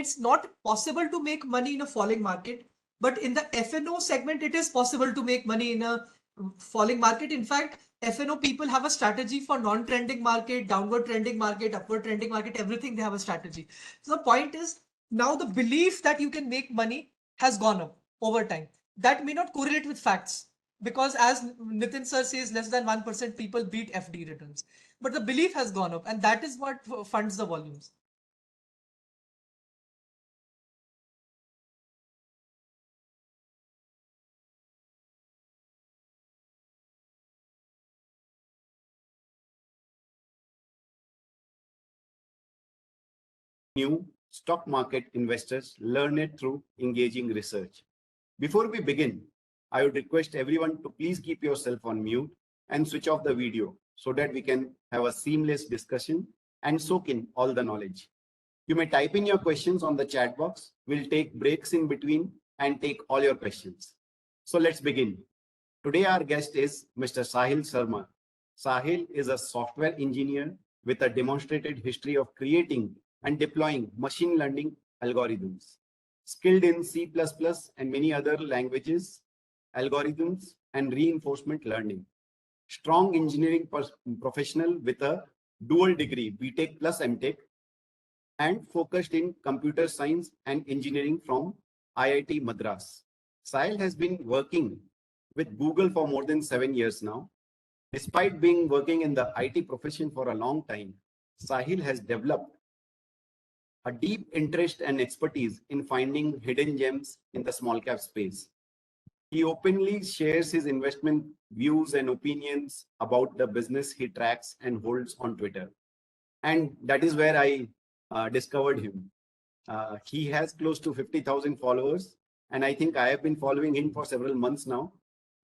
it's not possible to make money in a falling market, but in the FNO segment, it is possible to make money in a falling market. In fact, FNO people have a strategy for non-trending market, downward trending market, upward trending market, everything they have a strategy. So the point is, now the belief that you can make money has gone up over time. That may not correlate with facts, because as Nitin sir says, less than 1% people beat FD returns. But the belief has gone up, and that is what funds the volumes. New stock market investors learn it through engaging research. Before we begin, I would request everyone to please keep yourself on mute and switch off the video so that we can have a seamless discussion and soak in all the knowledge. You may type in your questions on the chat box. We'll take breaks in between and take all your questions. So let's begin. Today our guest is Mr. Sahil Sharma. Sahil is a software engineer with a demonstrated history of creating and deploying machine learning algorithms. Skilled in C++ and many other languages, algorithms, and reinforcement learning. Strong engineering professional with a dual degree, Btech plus Mtech, and focused in computer science and engineering from IIT Madras. Sahil has been working with Google for more than 7 years now. Despite being working in the IT profession for a long time, Sahil has developed a deep interest and expertise in finding hidden gems in the small cap space. He openly shares his investment views and opinions about the business he tracks and holds on Twitter. And that is where I discovered him. He has close to 50,000 followers, and I think I have been following him for several months now.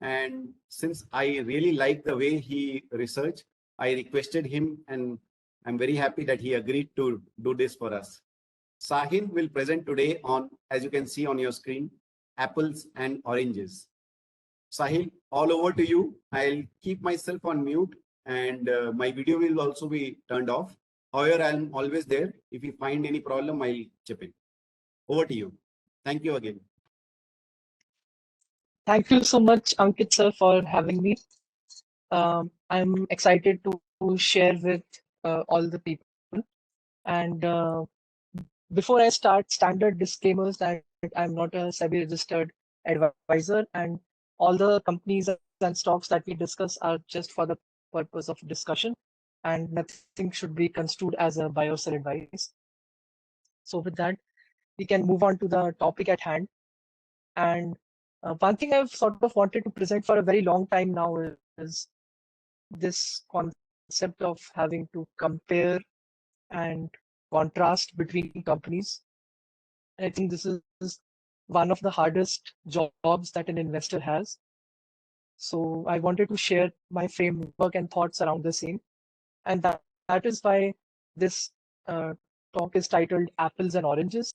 And since I really like the way he researched, I requested him, and I'm very happy that he agreed to do this for us. Sahil will present today on, as you can see on your screen, apples and oranges. Sahil, all over to you. I'll keep myself on mute, and my video will also be turned off. However, I'm always there. If you find any problem, I'll chip in. Over to you. Thank you again. Thank you so much, Ankit sir, for having me. I'm excited to share with all the people. And before I start, standard disclaimers that I'm not a SEBI registered advisor, and all the companies and stocks that we discuss are just for the purpose of discussion, and nothing should be construed as a buy or sell advice. So with that, we can move on to the topic at hand. And one thing I've sort of wanted to present for a very long time now is this concept of having to compare and contrast between companies. I think this is one of the hardest jobs that an investor has. So I wanted to share my framework and thoughts around the same. And that is why this talk is titled Apples and Oranges,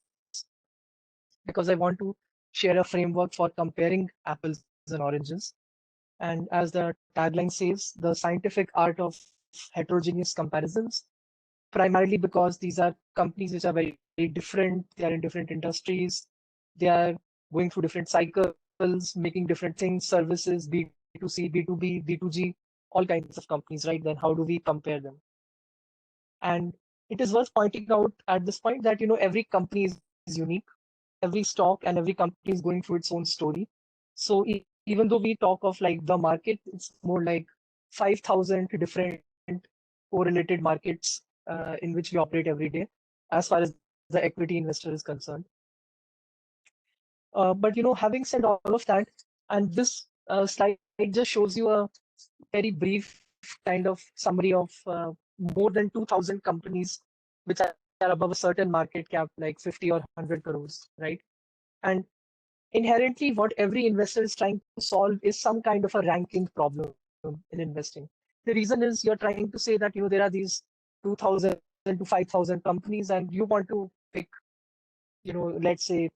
because I want to share a framework for comparing apples and oranges. And as the tagline says, the scientific art of heterogeneous comparisons, primarily because these are companies which are very, very different. They are in different industries. They are going through different cycles, making different things, services, B2C, B2B, B2G, all kinds of companies, right? Then how do we compare them? And it is worth pointing out at this point that, every company is unique. Every stock and every company is going through its own story. So even though we talk of like the market, it's more like 5,000 different correlated markets in which we operate every day, as far as the equity investor is concerned. But having said all of that, and this slide just shows you a very brief kind of summary of more than 2,000 companies which are above a certain market cap, like 50 or 100 crores, right? And inherently, what every investor is trying to solve is some kind of a ranking problem in investing. The reason is you're trying to say that there are these 2,000 to 5,000 companies, and you want to pick, let's say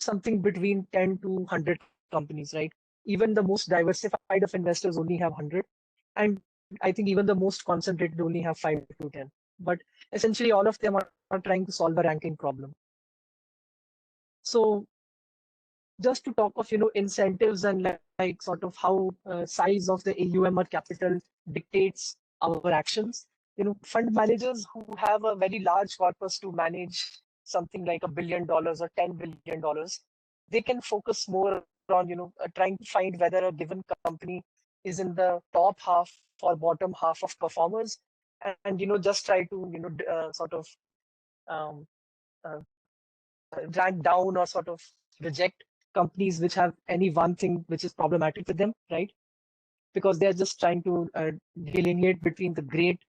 something between 10 to 100 companies, right? Even the most diversified of investors only have 100, and I think even the most concentrated only have 5 to 10. But essentially, all of them are trying to solve a ranking problem. So just to talk of, incentives and like sort of how size of the AUM or capital dictates our actions. Fund managers who have a very large corpus to manage something like $1 billion or $10 billion, they can focus more on, trying to find whether a given company is in the top half or bottom half of performers, and just try to sort of um, uh, rank down or sort of reject companies which have any one thing which is problematic with them, right? Because they're just trying to delineate between the great.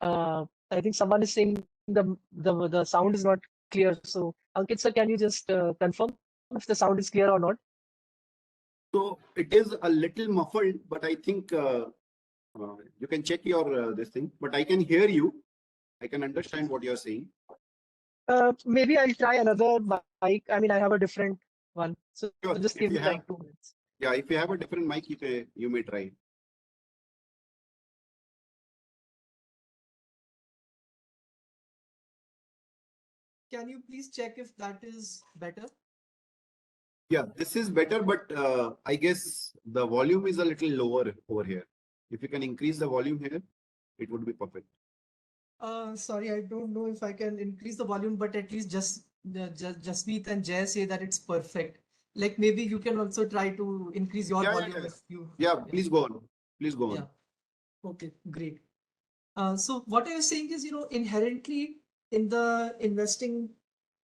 I think someone is saying the sound is not clear. So Ankit sir, can you just confirm if the sound is clear or not? So it is a little muffled, but I think you can check your this thing. But I can hear you. I can understand what you're saying. Maybe I'll try another mic. I mean, I have a different one. So Sure. just If give you me have, like 2 minutes. yeah, if you have a different mic, you may try. Can you please check if that is better? Yeah, this is better, but I guess the volume is a little lower over here. If you can increase the volume here, it would be perfect. Sorry, I don't know if I can increase the volume, but at least Jasmeet and Jay say that it's perfect. Like maybe you can also try to increase your volume if you. Yeah, please go on. Please go on. Yeah. Okay, great. So what I was saying is, inherently in the investing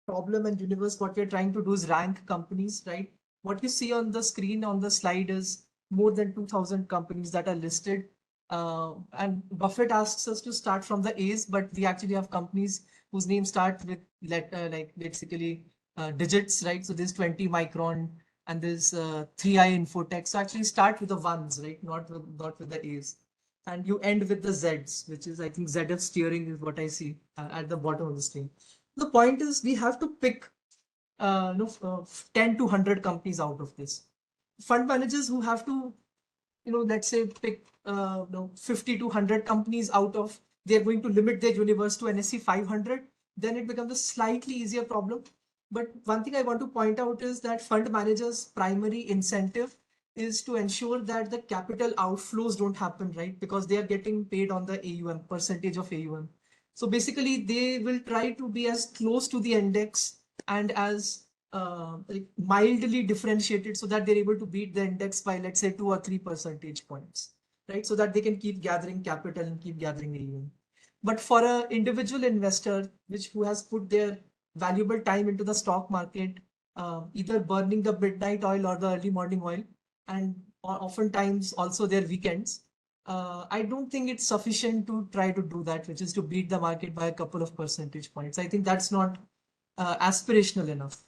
problem and universe, what we're trying to do is rank companies, right? What you see on the screen on the slide is more than 2,000 companies that are listed. And Buffett asks us to start from the A's, but we actually have companies whose names start with like basically digits, right? So there's 20 Micron and there's 3i Infotech. So actually start with the ones, right? Not with the A's. And you end with the Z's, which is I think ZF steering is what I see at the bottom of the screen. The point is we have to pick 10 to 100 companies out of this. Fund managers who have to, let's say pick 50 to 100 companies out of, they're going to limit their universe to NSE 500, then it becomes a slightly easier problem. But one thing I want to point out is that fund managers' primary incentive is to ensure that the capital outflows don't happen, right? Because they are getting paid on the AUM, percentage of AUM. So basically, they will try to be as close to the index and as like mildly differentiated so that they're able to beat the index by, let's say, 2 or 3 percentage points, right? So that they can keep gathering capital and keep gathering AUM. But for an individual investor, who has put their valuable time into the stock market, either burning the midnight oil or the early morning oil, and oftentimes also their weekends, I don't think it's sufficient to try to do that, which is to beat the market by a couple of percentage points. I think that's not aspirational enough.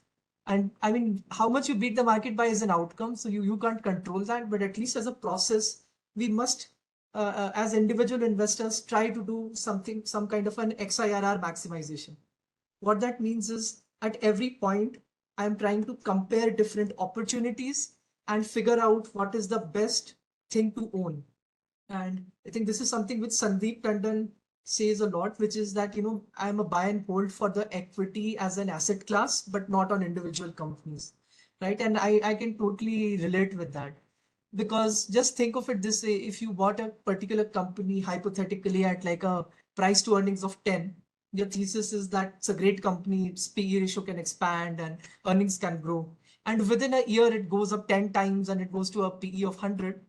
And I mean, how much you beat the market by is an outcome. So you can't control that, but at least as a process, we must, as individual investors, try to do something, some kind of an XIRR maximization. What that means is at every point, I'm trying to compare different opportunities and figure out what is the best thing to own. And I think this is something which Sandeep Tandon says a lot, which is that, I'm a buy and hold for the equity as an asset class, but not on individual companies, right? And I can totally relate with that. Because just think of it this way, if you bought a particular company hypothetically at like a price to earnings of 10, your thesis is that it's a great company, its PE ratio can expand and earnings can grow. And within a year, it goes up 10 times and it goes to a PE of 100.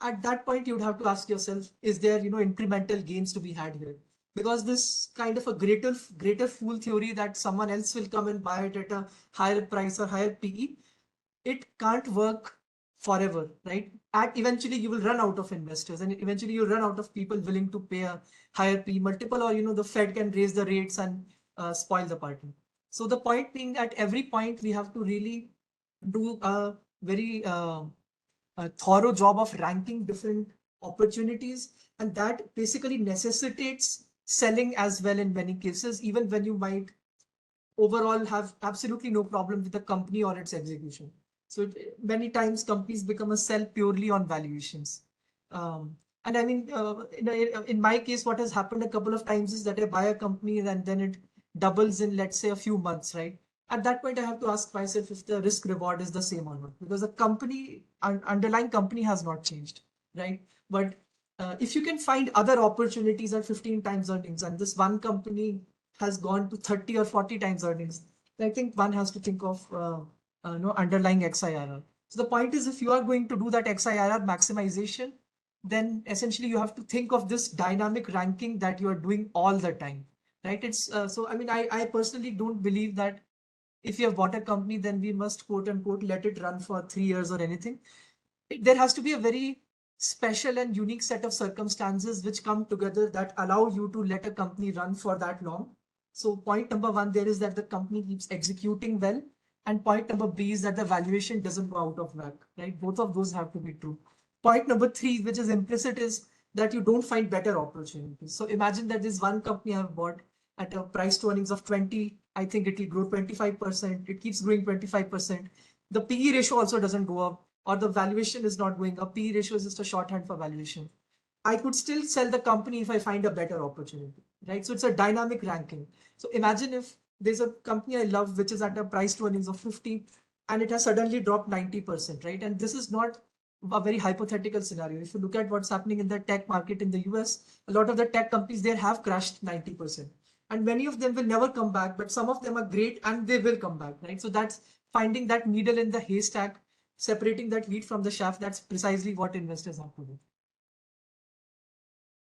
At that point, you'd have to ask yourself, is there, incremental gains to be had here? Because this kind of a greater fool theory that someone else will come and buy it at a higher price or higher PE, it can't work forever, right? And eventually you will run out of investors and eventually you'll run out of people willing to pay a higher P multiple, or, the Fed can raise the rates and spoil the party. So the point being, at every point, we have to really do a very a thorough job of ranking different opportunities, and that basically necessitates selling as well in many cases, even when you might overall have absolutely no problem with the company or its execution. So many times companies become a sell purely on valuations. And I mean, in my case, what has happened a couple of times is that I buy a company and then it doubles in, let's say, a few months, right? at that point, I have to ask myself if the risk reward is the same or not, because the company, underlying company has not changed, right? But if you can find other opportunities at 15 times earnings, and this one company has gone to 30 or 40 times earnings, I think one has to think of underlying XIRR. So the point is, if you are going to do that XIRR maximization, then essentially you have to think of this dynamic ranking that you are doing all the time, right? It's so, I mean, I personally don't believe that if you have bought a company, then we must quote unquote let it run for 3 years or anything. There has to be a very special and unique set of circumstances which come together that allow you to let a company run for that long. So point number one there is that the company keeps executing well. And point number B is that the valuation doesn't go out of whack, right? Both of those have to be true. Point number three, which is implicit, is that you don't find better opportunities. So imagine that this one company I have bought at a price to earnings of 20, I think it will grow 25%. It keeps growing 25%. The PE ratio also doesn't go up, or the valuation is not going up. PE ratio is just a shorthand for valuation. I could still sell the company if I find a better opportunity, right? So it's a dynamic ranking. So imagine if there's a company I love, which is at a price to earnings of 50, and it has suddenly dropped 90%, right? And this is not a very hypothetical scenario. If you look at what's happening in the tech market in the US, a lot of the tech companies there have crashed 90%. And many of them will never come back, but some of them are great and they will come back, right? So that's finding that needle in the haystack, separating that wheat from the chaff. That's precisely what investors have to do.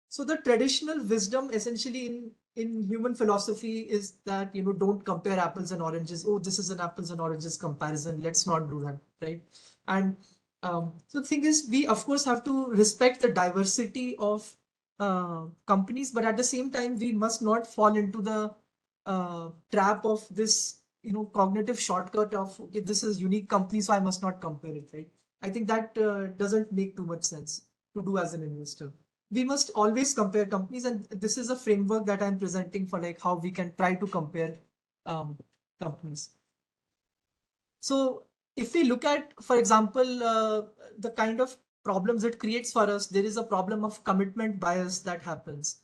So the traditional wisdom essentially in human philosophy is that, don't compare apples and oranges. Oh, this is an apples and oranges comparison. Let's not do that, right? And so the thing is, we of course have to respect the diversity of companies, but at the same time, we must not fall into the trap of this, cognitive shortcut of, okay, this is unique company, so I must not compare it, right? I think that doesn't make too much sense to do as an investor. We must always compare companies, and this is a framework that I'm presenting for like how we can try to compare companies. So if we look at, for example, the kind of problems it creates for us, there is a problem of commitment bias that happens.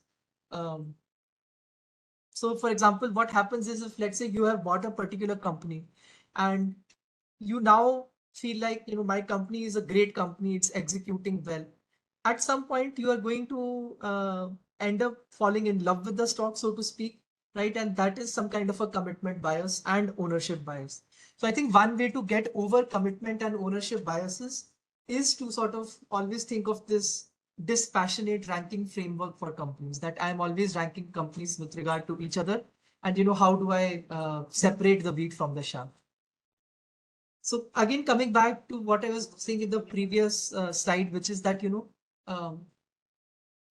So for example, what happens is, if let's say you have bought a particular company and you now feel like, my company is a great company, it's executing well. At some point, you are going to end up falling in love with the stock, so to speak, right? And that is some kind of a commitment bias and ownership bias. So I think one way to get over commitment and ownership biases is to sort of always think of this dispassionate ranking framework for companies, that I'm always ranking companies with regard to each other. And, how do I separate the wheat from the chaff? So again, coming back to what I was saying in the previous slide, which is that,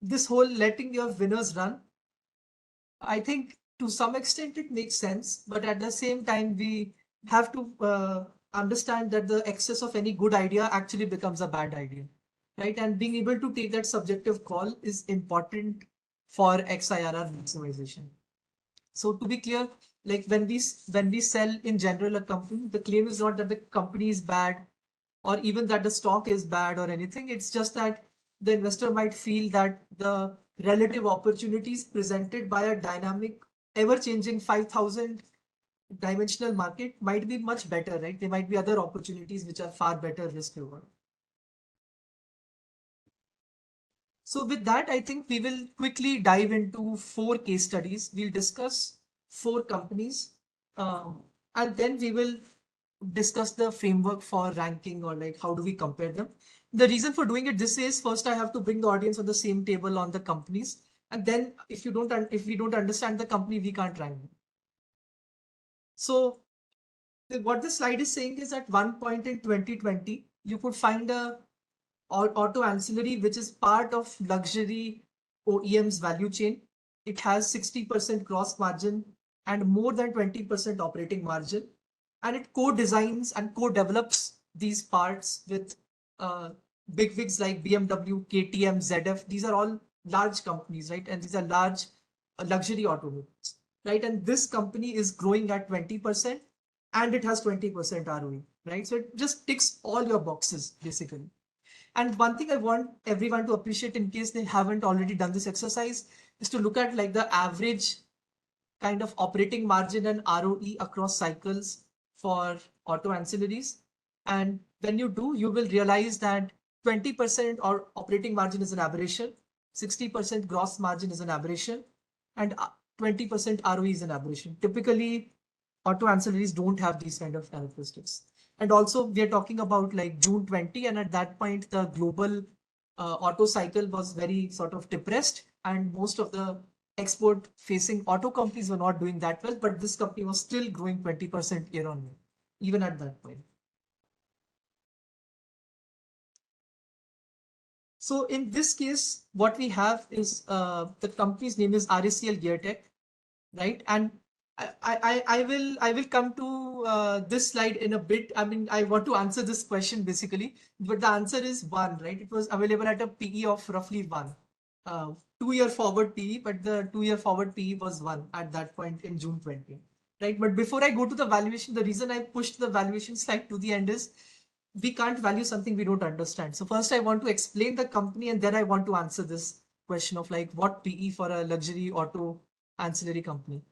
this whole letting your winners run, I think to some extent it makes sense, but at the same time, we have to understand that the excess of any good idea actually becomes a bad idea, right? And being able to take that subjective call is important for XIRR maximization. So to be clear, like when we sell in general a company, the claim is not that the company is bad or even that the stock is bad or anything. It's just that the investor might feel that the relative opportunities presented by a dynamic, ever-changing 5,000 dimensional market might be much better, right? There might be other opportunities which are far better risk reward. So with that, I think we will quickly dive into 4 case studies. We'll discuss 4 companies, and then we will discuss the framework for ranking, or like how do we compare them. The reason for doing it this is, first I have to bring the audience on the same table on the companies, and then if we don't understand the company, we can't rank them. So what this slide is saying is, at one point in 2020, you could find a auto ancillary which is part of luxury OEM's value chain. It has 60% gross margin and more than 20% operating margin, and it co-designs and co-develops these parts with bigwigs like BMW, KTM, ZF. These are all large companies, right? And these are large luxury automobiles, right? And this company is growing at 20% and it has 20% ROE, right? So it just ticks all your boxes basically. And one thing I want everyone to appreciate, in case they haven't already done this exercise, is to look at like the average kind of operating margin and ROE across cycles for auto ancillaries. And when you do, you will realize that 20% or operating margin is an aberration, 60% gross margin is an aberration, and 20% ROE is an aberration. Typically, auto ancillaries don't have these kind of characteristics. And also, we are talking about like June 20, and at that point, the global auto cycle was very sort of depressed, and most of the export facing auto companies were not doing that well, but this company was still growing 20% year on year, even at that point. So in this case, what we have is the company's name is RACL Gear Tech, right? And I will come to this slide in a bit. I mean, I want to answer this question basically, but the answer is 1, right? It was available at a PE of roughly 1. 2-year forward PE, but the 2-year forward PE was 1 at that point in June 20, right? But before I go to the valuation, the reason I pushed the valuation slide to the end is we can't value something we don't understand. So first I want to explain the company, and then I want to answer this question of like what PE for a luxury auto ancillary company.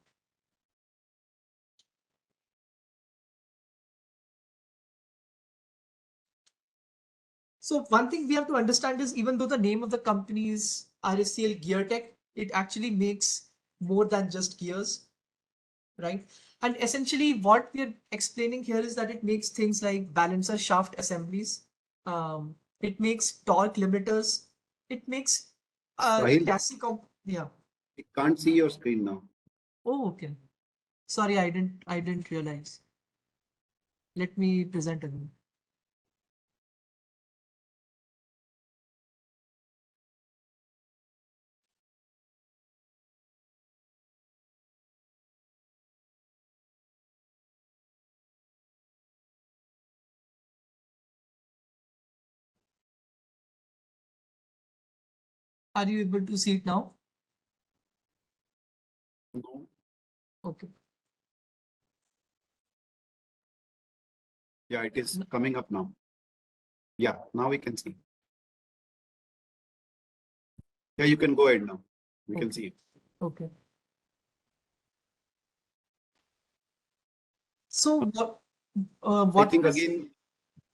So one thing we have to understand is even though the name of the company is RACL Gear Tech, it actually makes more than just gears, right? And essentially what we're explaining here is that it makes things like balancer shaft assemblies. It makes torque limiters. It makes Sahil, chassis yeah. I can't see your screen now. Oh, okay. Sorry, I didn't realize. Let me present again. Are you able to see it now? No. Okay. Yeah, it is coming up now. Yeah, now we can see. Yeah, you can go ahead now. We can see it. Okay. So what I think was, again,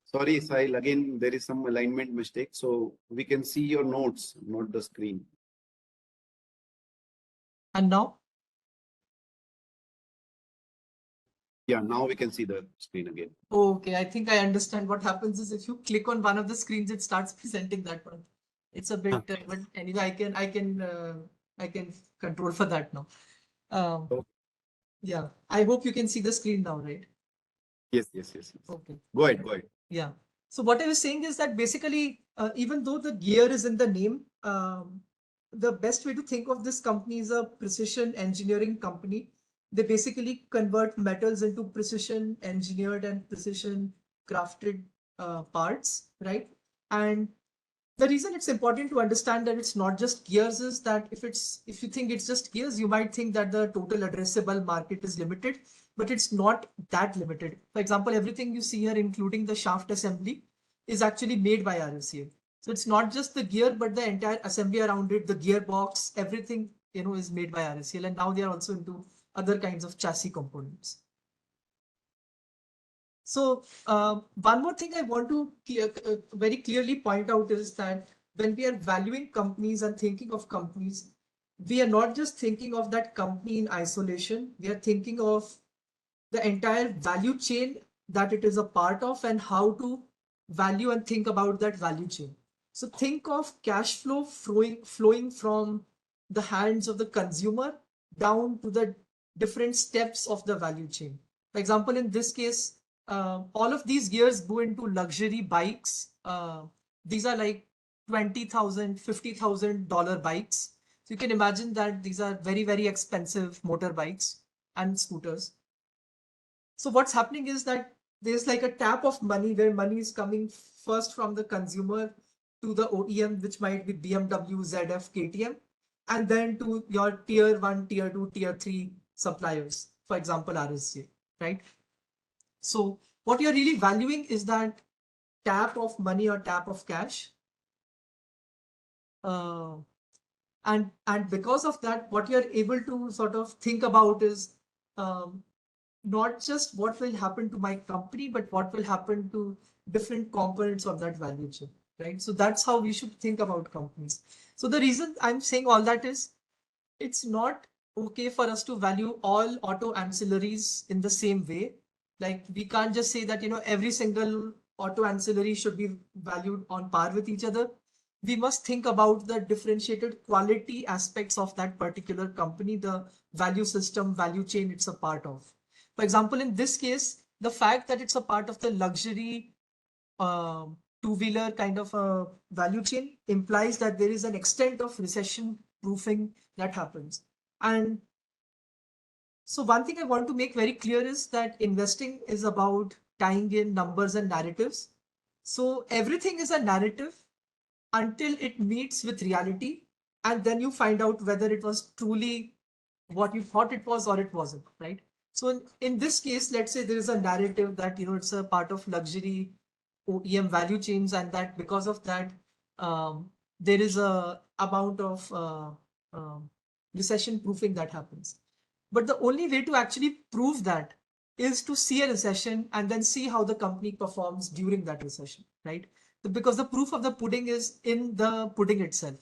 sorry, Sahil, again, there is some alignment mistake. So we can see your notes, not the screen. and now? Yeah, now we can see the screen again. Okay, I think I understand what happens is if you click on one of the screens, it starts presenting that one. It's a bit, but anyway, I can control for that now. Okay. Yeah, I hope you can see the screen now, right? Yes, yes, yes, yes. Okay. Go ahead, go ahead. Yeah. So what I was saying is that basically, even though the gear is in the name, the best way to think of this company is a precision engineering company. They basically convert metals into precision engineered and precision crafted parts, right? And the reason it's important to understand that it's not just gears is that if you think it's just gears, you might think that the total addressable market is limited, but it's not that limited. For example, everything you see here, including the shaft assembly, is actually made by RACL. So it's not just the gear, but the entire assembly around it, the gearbox, everything, is made by RACL. And now they are also into other kinds of chassis components. So one more thing I want to very clearly point out is that when we are valuing companies and thinking of companies, we are not just thinking of that company in isolation. We are thinking of the entire value chain that it is a part of and how to value and think about that value chain. So think of cash flow flowing from the hands of the consumer down to the different steps of the value chain. For example, in this case, all of these gears go into luxury bikes. These are like $20,000, $50,000 bikes. So you can imagine that these are very, very expensive motorbikes and scooters. So what's happening is that there's like a tap of money where money is coming first from the consumer to the OEM, which might be BMW, ZF, KTM, and then to your tier 1, tier 2, tier 3 suppliers, for example, RSJ, right? So what you're really valuing is that tap of money or tap of cash. And because of that, what you're able to sort of think about is um, not just what will happen to my company, but what will happen to different components of that value chain, right? So that's how we should think about companies. So the reason I'm saying all that is it's not okay for us to value all auto ancillaries in the same way. Like we can't just say that, every single auto ancillary should be valued on par with each other. We must think about the differentiated quality aspects of that particular company, the value system, value chain it's a part of. For example, in this case, the fact that it's a part of the luxury two-wheeler kind of a value chain implies that there is an extent of recession proofing that happens. And so one thing I want to make very clear is that investing is about tying in numbers and narratives. So everything is a narrative until it meets with reality. And then you find out whether it was truly what you thought it was or it wasn't, right? So in this case, let's say there is a narrative that, it's a part of luxury OEM value chains, and that because of that, there is a amount of recession proofing that happens. But the only way to actually prove that is to see a recession and then see how the company performs during that recession, right? Because the proof of the pudding is in the pudding itself.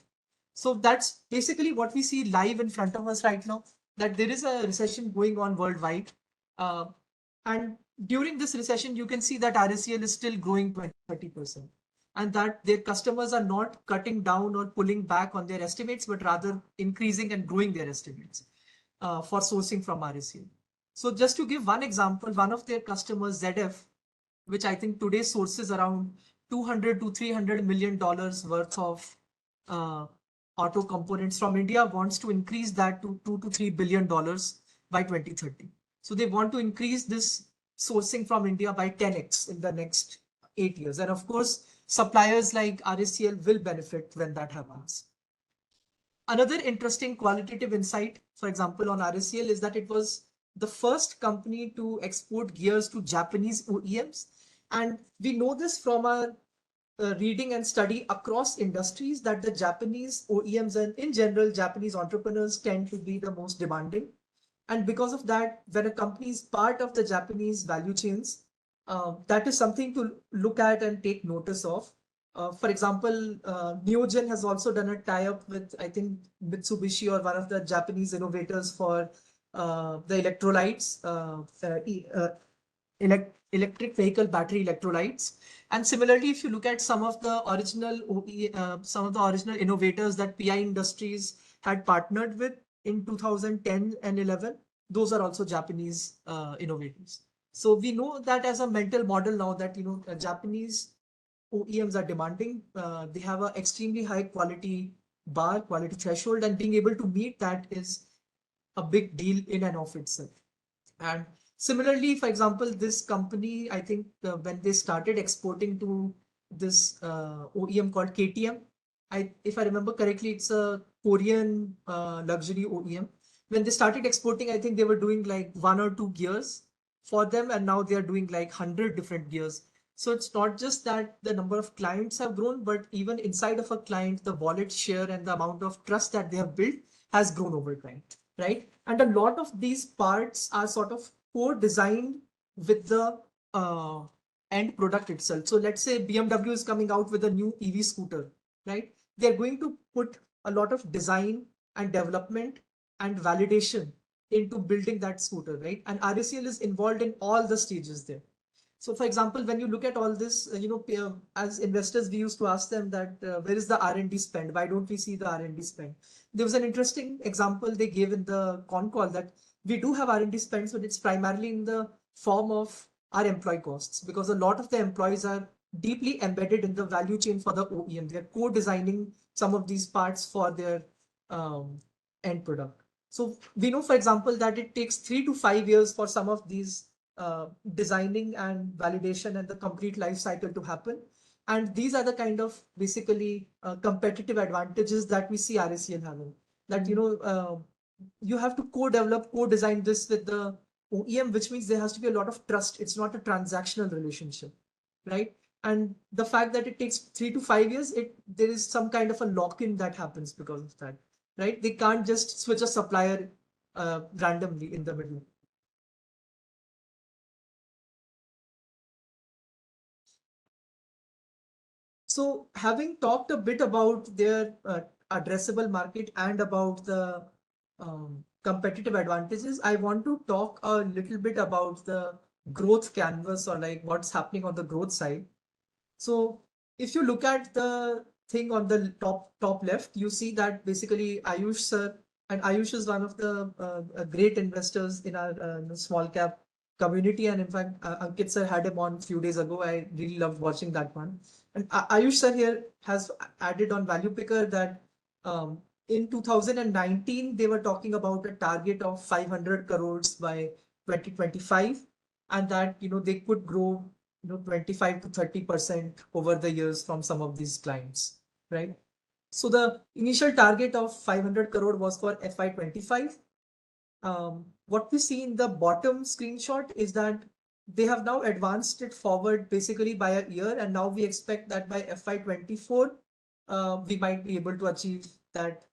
So that's basically what we see live in front of us right now, that there is a recession going on worldwide. And during this recession, you can see that RACL is still growing 20-30%, and that their customers are not cutting down or pulling back on their estimates, but rather increasing and growing their estimates for sourcing from RACL. So just to give one example, one of their customers, ZF, which I think today sources around $200 to $300 million worth of auto components from India, wants to increase that to $2 to $3 billion by 2030. So they want to increase this sourcing from India by 10x in the next 8 years. And of course, suppliers like RACL will benefit when that happens. Another interesting qualitative insight, for example, on RACL is that it was the first company to export gears to Japanese OEMs. And we know this from our reading and study across industries, that the Japanese OEMs and in general, Japanese entrepreneurs tend to be the most demanding. And because of that, when a company is part of the Japanese value chains, that is something to look at and take notice of. For example, Neogen has also done a tie-up with, I think, Mitsubishi or one of the Japanese innovators for the electrolytes, electric vehicle battery electrolytes. And similarly, if you look at some of the original innovators that PI Industries had partnered with in 2010 and 11, those are also Japanese innovators. So we know that as a mental model now that, Japanese OEMs are demanding. They have an extremely high quality bar, quality threshold, and being able to meet that is a big deal in and of itself. And similarly, for example, this company, I think when they started exporting to this OEM called KTM, if I remember correctly, it's a Korean luxury OEM. When they started exporting, I think they were doing like 1 or 2 gears for them, and now they are doing like 100 different gears. So it's not just that the number of clients have grown, but even inside of a client, the wallet share and the amount of trust that they have built has grown over time, right? And a lot of these parts are sort of co-designed with the end product itself. So let's say BMW is coming out with a new EV scooter, right? They're going to put a lot of design and development and validation into building that scooter, right? And RACL is involved in all the stages there. So for example, when you look at all this, as investors, we used to ask them that where is the R&D spend? Why don't we see the R&D spend? There was an interesting example they gave in the con call that we do have R&D spends, but it's primarily in the form of our employee costs, because a lot of the employees are deeply embedded in the value chain for the OEM. They're co-designing some of these parts for their end product. So we know, for example, that it takes 3 to 5 years for some of these designing and validation and the complete life cycle to happen. And these are the kind of basically competitive advantages that we see RACL having. That, you have to co-develop, co-design this with the OEM, which means there has to be a lot of trust. It's not a transactional relationship, right? And the fact that it takes 3 to 5 years, there is some kind of a lock-in that happens because of that, right? They can't just switch a supplier randomly in the middle. So having talked a bit about their addressable market and about the competitive advantages, I want to talk a little bit about the growth canvas, or like what's happening on the growth side. So if you look at the thing on the top left, you see that basically Ayush sir, and Ayush is one of the great investors in our small cap community. And in fact, Ankit sir had him on a few days ago. I really loved watching that one. And Ayush sir here has added on Value Picker that in 2019, they were talking about a target of 500 crores by 2025, and that, they could grow 25 to 30% over the years from some of these clients, right? So the initial target of 500 crore was for FY25. What we see in the bottom screenshot is that they have now advanced it forward basically by a year, and now we expect that by FY24, we might be able to achieve that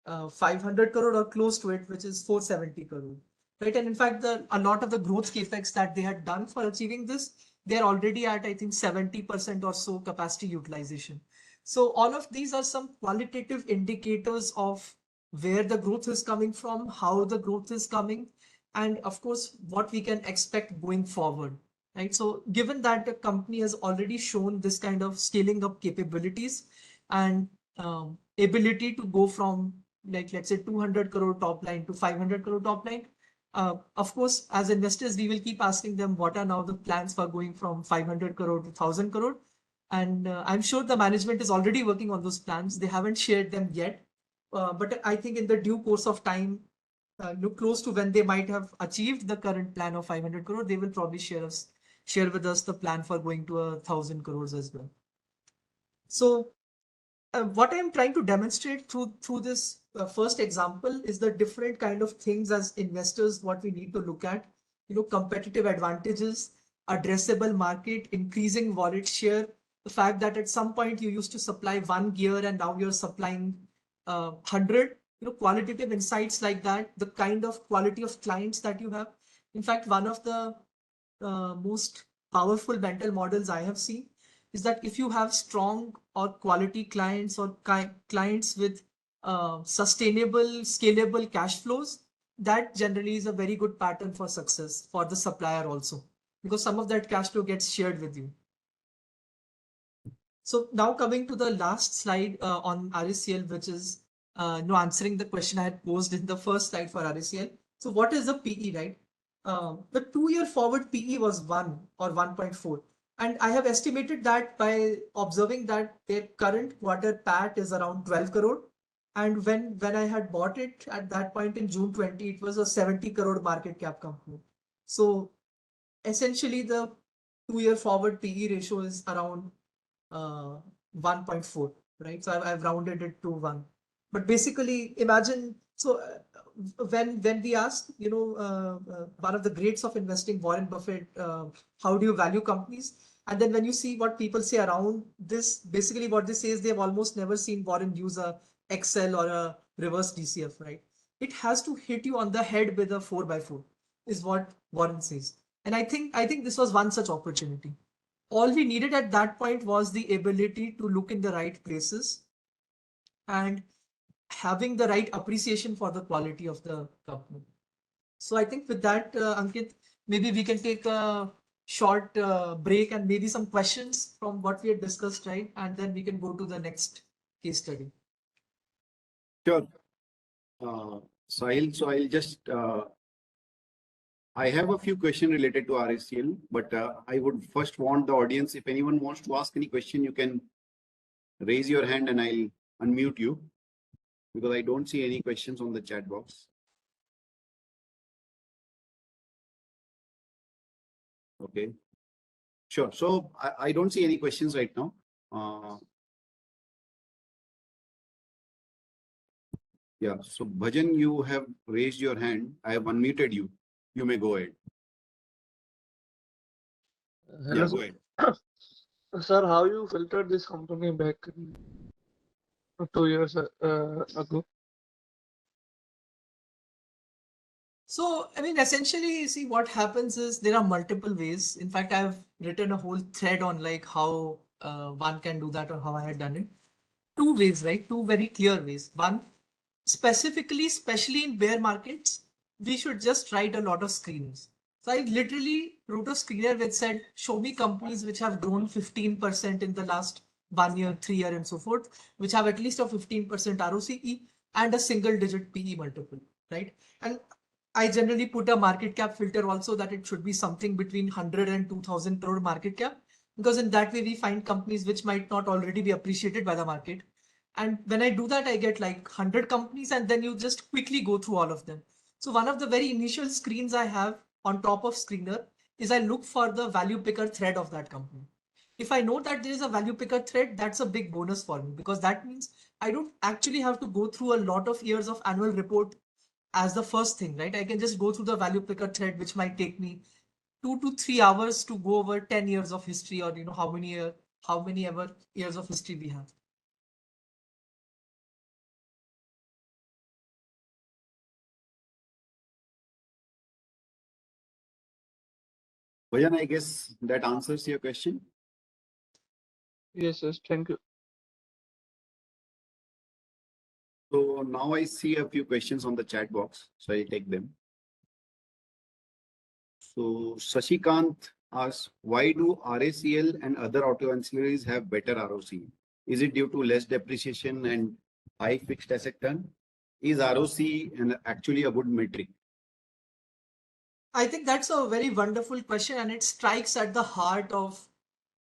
500 crore or close to it, which is 470 crore, right? And in fact, a lot of the growth capex that they had done for achieving this, they're already at, I think, 70% or so capacity utilization. So all of these are some qualitative indicators of where the growth is coming from, how the growth is coming, and of course, what we can expect going forward, right? So given that the company has already shown this kind of scaling up capabilities and ability to go from, like, let's say 200 crore top line to 500 crore top line, of course, as investors, we will keep asking them what are now the plans for going from 500 crore to 1000 crore. And I'm sure the management is already working on those plans. They haven't shared them yet. But I think in the due course of time, look close to when they might have achieved the current plan of 500 crore, they will probably share with us the plan for going to 1000 crores as well. So what I'm trying to demonstrate through this first example is the different kind of things as investors, what we need to look at, competitive advantages, addressable market, increasing wallet share, the fact that at some point you used to supply one gear and now you're supplying 100, qualitative insights like that, the kind of quality of clients that you have. In fact, one of the most powerful mental models I have seen is that if you have strong or quality clients or clients with sustainable, scalable cash flows, that generally is a very good pattern for success for the supplier also, because some of that cash flow gets shared with you. So now coming to the last slide on RACL, which is answering the question I had posed in the first slide for RACL. So what is the PE, right? The 2-year forward PE was 1 or 1.4. And I have estimated that by observing that their current quarter PAT is around 12 crore. And when I had bought it at that point in June 20, it was a 70 crore market cap company. So essentially the 2-year forward PE ratio is around 1.4, right? So I've rounded it to 1. But basically, imagine, so when we ask, one of the greats of investing, Warren Buffett, how do you value companies? And then when you see what people say around this, basically what they say is they've almost never seen Warren use a Excel or a reverse DCF, right? It has to hit you on the head with a 4x4, is what Warren says. And I think this was one such opportunity. All we needed at that point was the ability to look in the right places and having the right appreciation for the quality of the company. So I think with that, Ankit, maybe we can take a short break and maybe some questions from what we had discussed, right? And then we can go to the next case study. Sure. Sahil, so I'll just, I have a few questions related to RACL, but I would first want the audience, if anyone wants to ask any question, you can raise your hand and I'll unmute you, because I don't see any questions on the chat box. Okay. Sure. So I don't see any questions right now. Yeah. So Bhajan, you have raised your hand. I have unmuted you. You may go ahead. Hello, Yeah, sir. go ahead. Sir, how you filtered this company back 2 years ago? So, I mean, essentially, see what happens is there are multiple ways. In fact, I've written a whole thread on like how one can do that or how I had done it. Two ways, right? Two very clear ways. One, specifically, especially in bear markets, we should just write a lot of screens. So I literally wrote a screener which said, show me companies which have grown 15% in the last 1 year, 3 year, and so forth, which have at least a 15% ROCE and a single digit PE multiple, right? And I generally put a market cap filter also that it should be something between 100 and 2000 crore market cap, because in that way we find companies which might not already be appreciated by the market. And when I do that, I get like 100 companies and then you just quickly go through all of them. So one of the very initial screens I have on top of screener is I look for the value picker thread of that company. If I know that there is a value picker thread, that's a big bonus for me, because that means I don't actually have to go through a lot of years of annual report as the first thing, right? I can just go through the value picker thread, which might take me 2 to 3 hours to go over 10 years of history, or how many ever years of history we have. Vajan, I guess that answers your question. Yes, thank you. So now I see a few questions on the chat box, so I'll take them. So Shashikant asks, why do RACL and other auto ancillaries have better ROC? Is it due to less depreciation and high fixed asset turn? Is ROC actually a good metric? I think that's a very wonderful question, and it strikes at the heart of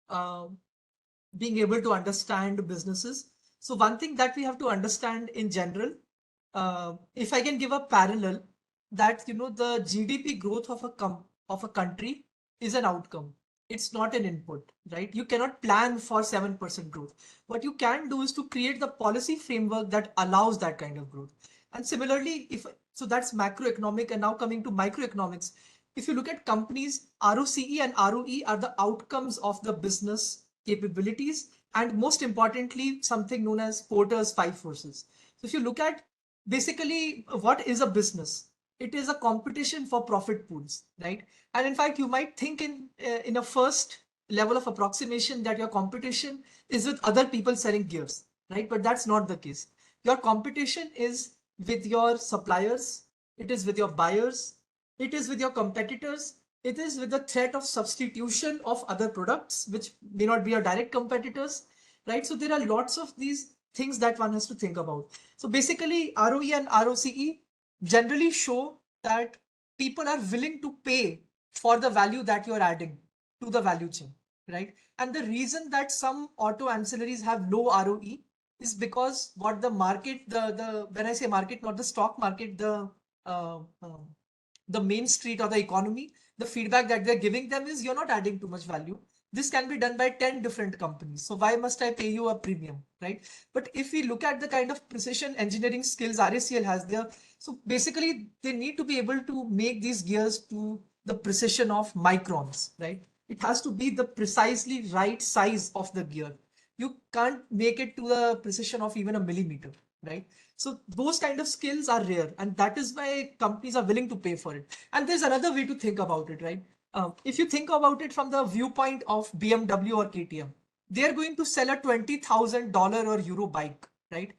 uh, being able to understand businesses. So one thing that we have to understand in general, if I can give a parallel, that the GDP growth of a country is an outcome. It's not an input, right? You cannot plan for 7% growth. What you can do is to create the policy framework that allows that kind of growth. And similarly, if so, that's macroeconomic. And now coming to microeconomics, if you look at companies, ROCE and ROE are the outcomes of the business capabilities, and most importantly, something known as Porter's five forces. So if you look at basically what is a business, it is a competition for profit pools, right? And in fact, you might think in a first level of approximation that your competition is with other people selling gears, right? But that's not the case. Your competition is with your suppliers, it is with your buyers, it is with your competitors, it is with the threat of substitution of other products, which may not be your direct competitors, right? So there are lots of these things that one has to think about. So basically, ROE and ROCE generally show that people are willing to pay for the value that you're adding to the value chain, right? And the reason that some auto ancillaries have low ROE is because what the market, the when I say market, not the stock market, uh, uh, the main street or the economy, the feedback that they're giving them is you're not adding too much value. This can be done by 10 different companies. So why must I pay you a premium, right? But if we look at the kind of precision engineering skills RACL has there, so basically they need to be able to make these gears to the precision of microns, right? It has to be the precisely right size of the gear. You can't make it to the precision of even a millimeter, right? So those kind of skills are rare, and that is why companies are willing to pay for it. And there's another way to think about it, right? If you think about it from the viewpoint of BMW or KTM, they're going to sell a $20,000 or euro bike, right?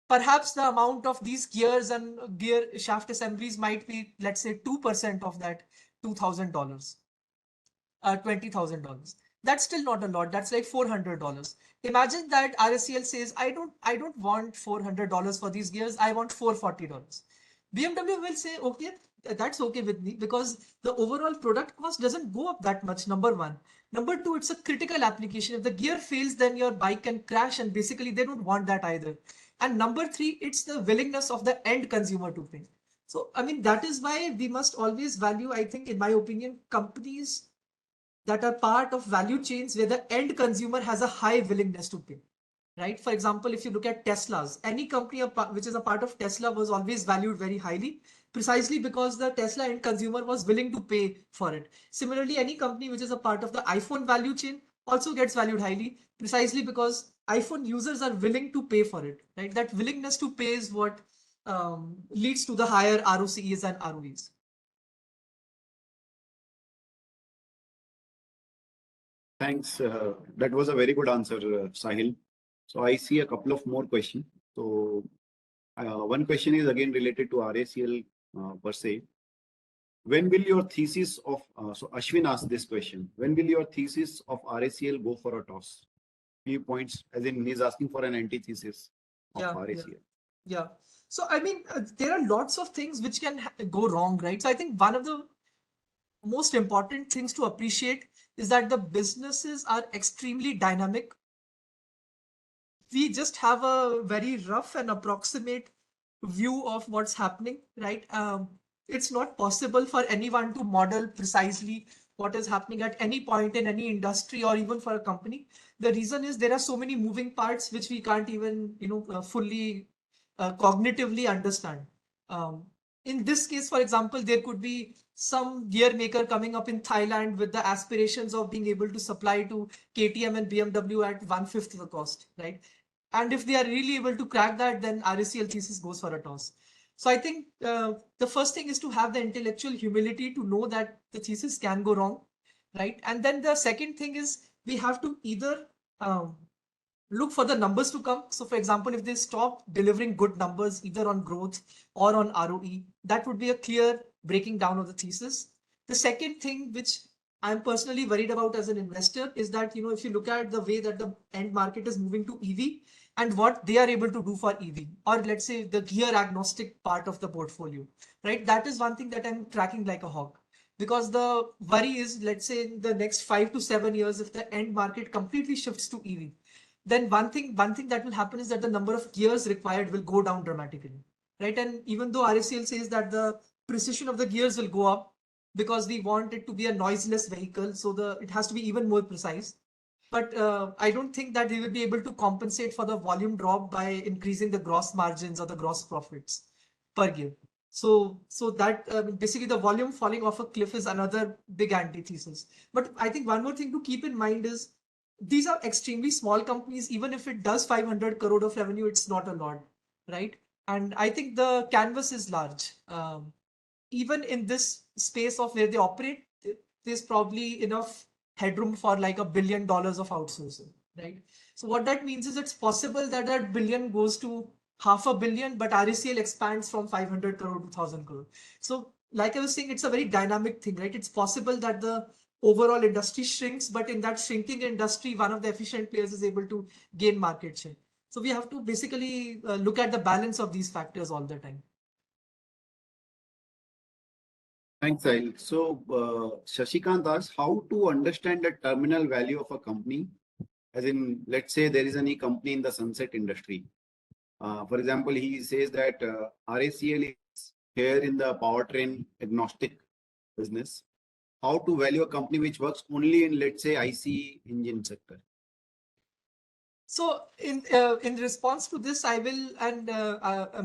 Perhaps the amount of these gears and gear shaft assemblies might be, let's say, 2% of that $2,000. $20,000. That's still not a lot. That's like $400. Imagine that RSCL says, I don't want $400 for these gears. I want $440. BMW will say, okay, that's okay with me, because the overall product cost doesn't go up that much. Number one. Number two, it's a critical application. If the gear fails, then your bike can crash, and basically they don't want that either. And number three, it's the willingness of the end consumer to pay. So, I mean, that is why we must always value, I think, in my opinion, companies that are part of value chains where the end consumer has a high willingness to pay, right? For example, if you look at Tesla's, any company which is a part of Tesla was always valued very highly, precisely because the Tesla end consumer was willing to pay for it. Similarly, any company which is a part of the iPhone value chain also gets valued highly, precisely because iPhone users are willing to pay for it, right? That willingness to pay is what leads to the higher ROCEs and ROEs. Thanks. That was a very good answer, Sahil. So I see a couple of more questions. So one question is again related to RACL per se. When will your thesis of, so Ashwin asked this question, when will your thesis of RACL go for a toss? Few points, as in he's asking for an antithesis of RACL. Yeah. So, I mean, there are lots of things which can go wrong, right? So I think one of the most important things to appreciate is that the businesses are extremely dynamic. We just have a very rough and approximate view of what's happening, right? It's not possible for anyone to model precisely what is happening at any point in any industry or even for a company. The reason is there are so many moving parts which we can't even, fully cognitively understand. In this case, for example, there could be some gear maker coming up in Thailand with the aspirations of being able to supply to KTM and BMW at 1/5 the cost, right? And if they are really able to crack that, then RACL thesis goes for a toss. So I think the first thing is to have the intellectual humility to know that the thesis can go wrong, right? And then the second thing is we have to either look for the numbers to come. So for example, if they stop delivering good numbers either on growth or on ROE, that would be a clear breaking down of the thesis. The second thing which I'm personally worried about as an investor is that, if you look at the way that the end market is moving to EV and what they are able to do for EV, or let's say the gear agnostic part of the portfolio, right? That is one thing that I'm tracking like a hawk. Because the worry is, let's say in the next 5 to 7 years, if the end market completely shifts to EV, then one thing that will happen is that the number of gears required will go down dramatically, right? And even though RACL says that the precision of the gears will go up because we want it to be a noiseless vehicle, so it has to be even more precise. But I don't think that they will be able to compensate for the volume drop by increasing the gross margins or the gross profits per gear. So that basically the volume falling off a cliff is another big antithesis. But I think one more thing to keep in mind is these are extremely small companies. Even if it does 500 crore of revenue, it's not a lot, right? And I think the canvas is large. Even in this space of where they operate, there's probably enough headroom for like $1 billion of outsourcing, right? So what that means is it's possible that that billion goes to $500 million, but RACL expands from 500 crore to 1,000 crore. So like I was saying, it's a very dynamic thing, right? It's possible that the overall industry shrinks, but in that shrinking industry, one of the efficient players is able to gain market share. So we have to basically look at the balance of these factors all the time. Thanks, Sahil. So Shashikant asks how to understand the terminal value of a company. As in, let's say there is any company in the sunset industry. For example, he says that RACL is here in the powertrain agnostic business. How to value a company which works only in, let's say, IC engine sector? So in response to this, I will, and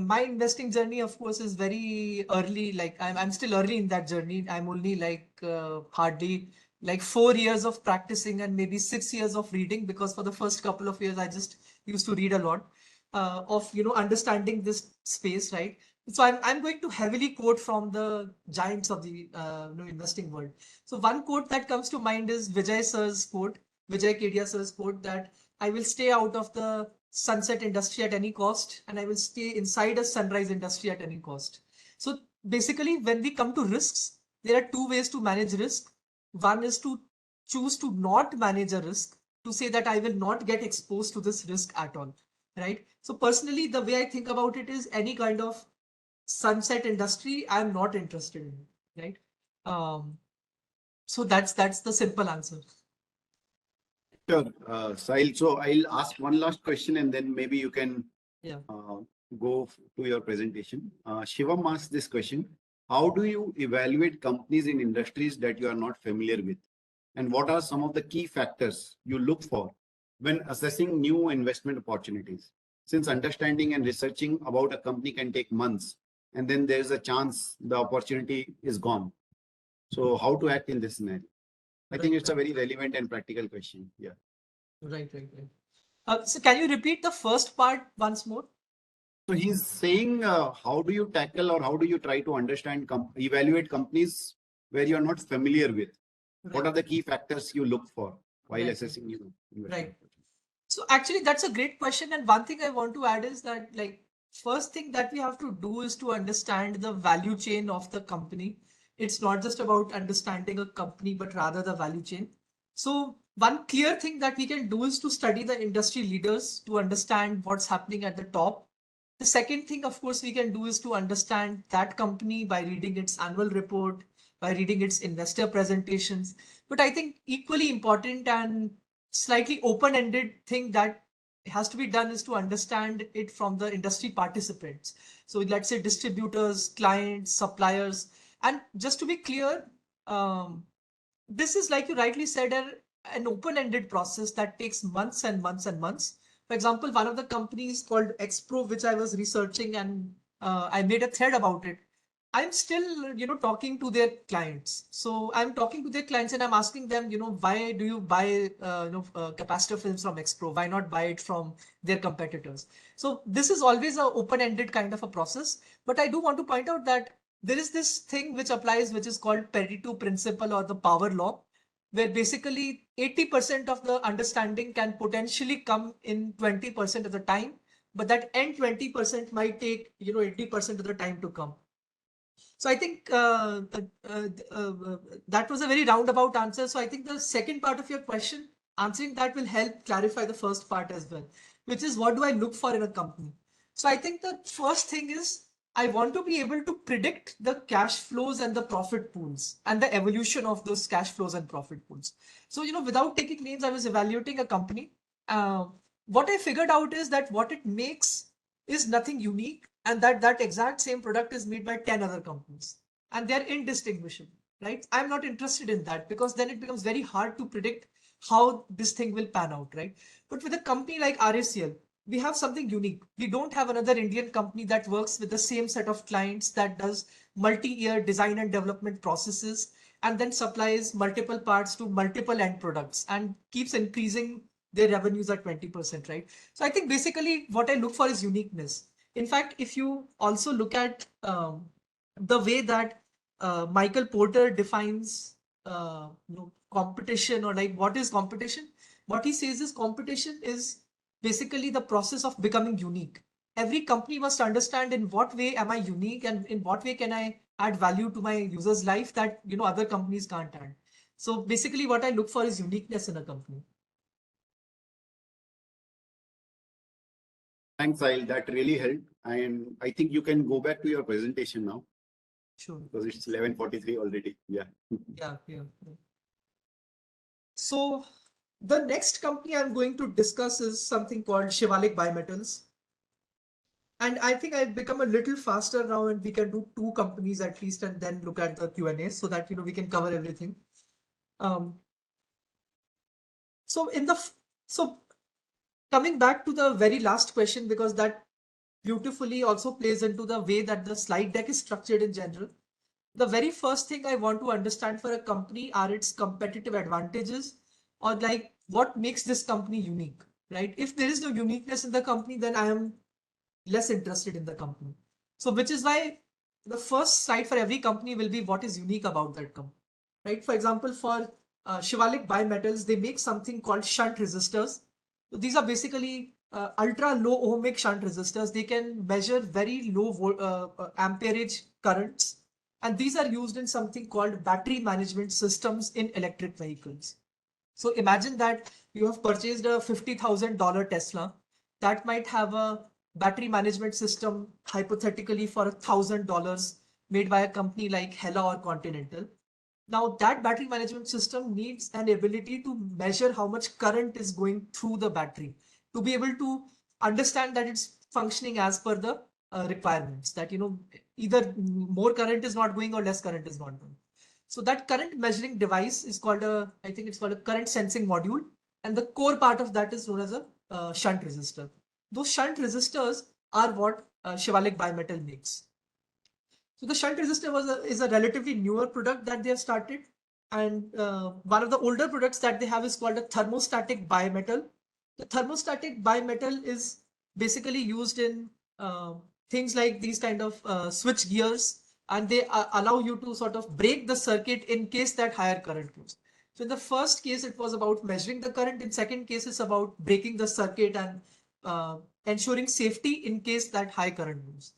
my investing journey, of course, is very early. Like I'm still early in that journey. I'm only like hardly like 4 years of practicing and maybe 6 years of reading, because for the first couple of years I just used to read a lot of understanding this space, right? So I'm going to heavily quote from the giants of the investing world. So one quote that comes to mind is Vijay Kedia sir's quote, that I will stay out of the sunset industry at any cost, and I will stay inside a sunrise industry at any cost. So basically, when we come to risks, there are two ways to manage risk. One is to choose to not manage a risk, to say that I will not get exposed to this risk at all, right? So personally, the way I think about it is any kind of sunset industry, I'm not interested in, right? So that's the simple answer. Sure, Sahil. So I'll ask one last question and then maybe you can go to your presentation. Shivam asked this question. How do you evaluate companies in industries that you are not familiar with? And what are some of the key factors you look for when assessing new investment opportunities? Since understanding and researching about a company can take months, and then there's a chance the opportunity is gone. So how to act in this scenario? I think it's a very relevant and practical question. Yeah. Right. So can you repeat the first part once more? So he's saying, how do you tackle or how do you try to understand, evaluate companies where you're not familiar with? What are the key factors you look for while assessing investment? Right. So actually, that's a great question. And one thing I want to add is that, like, first thing that we have to do is to understand the value chain of the company. It's not just about understanding a company, but rather the value chain. So one clear thing that we can do is to study the industry leaders to understand what's happening at the top. The second thing, of course, we can do is to understand that company by reading its annual report, by reading its investor presentations. But I think equally important and slightly open-ended thing that has to be done is to understand it from the industry participants. So let's say distributors, clients, suppliers. And just to be clear, this is, like you rightly said, an open-ended process that takes months and months and months. For example, one of the companies called Xpro, which I was researching, and I made a thread about it. I'm still, talking to their clients. So I'm talking to their clients and I'm asking them, why do you buy, capacitor films from Xpro? Why not buy it from their competitors? So this is always an open-ended kind of a process. But I do want to point out that there is this thing which applies, which is called Pareto principle or the power law, where basically 80% of the understanding can potentially come in 20% of the time, but that end 20% might take, 80% of the time to come. So I think that was a very roundabout answer. So I think the second part of your question, answering that will help clarify the first part as well, which is what do I look for in a company? So I think the first thing is I want to be able to predict the cash flows and the profit pools and the evolution of those cash flows and profit pools. So, without taking names, I was evaluating a company. What I figured out is that what it makes is nothing unique, and that exact same product is made by 10 other companies and they're indistinguishable, right? I'm not interested in that because then it becomes very hard to predict how this thing will pan out, right? But with a company like RACL, we have something unique. We don't have another Indian company that works with the same set of clients, that does multi-year design and development processes and then supplies multiple parts to multiple end products and keeps increasing their revenues at 20%, right? So I think basically what I look for is uniqueness. In fact, if you also look at the way that Michael Porter defines competition, or like what is competition, what he says is competition is basically the process of becoming unique. Every company must understand in what way am I unique and in what way can I add value to my user's life that other companies can't add. So basically what I look for is uniqueness in a company. Thanks, Sahil. That really helped. And I think you can go back to your presentation now. Sure. Because it's 11:43 already. Yeah. Yeah. So the next company I'm going to discuss is something called Shivalik Bimetals. And I think I've become a little faster now and we can do two companies at least and then look at the Q&A so that, we can cover everything. So coming back to the very last question, because that beautifully also plays into the way that the slide deck is structured in general. The very first thing I want to understand for a company are its competitive advantages, or like what makes this company unique, right? If there is no uniqueness in the company, then I am less interested in the company. So which is why the first slide for every company will be what is unique about that company, right? For example, for Shivalik Bimetals, they make something called shunt resistors. So these are basically ultra low ohmic shunt resistors. They can measure very low amperage currents. And these are used in something called battery management systems in electric vehicles. So imagine that you have purchased a $50,000 Tesla that might have a battery management system hypothetically for $1,000 made by a company like Hella or Continental. Now that battery management system needs an ability to measure how much current is going through the battery to be able to understand that it's functioning as per the requirements, that either more current is not going or less current is not going. So that current measuring device is called I think it's called a current sensing module, and the core part of that is known as a shunt resistor. Those shunt resistors are what Shivalik Bimetal makes. So the shunt resistor is a relatively newer product that they have started. And one of the older products that they have is called a thermostatic bimetal. The thermostatic bimetal is basically used in things like these kind of switch gears, and they allow you to sort of break the circuit in case that higher current goes. So in the first case, it was about measuring the current. In second case, it's about breaking the circuit and ensuring safety in case that high current moves.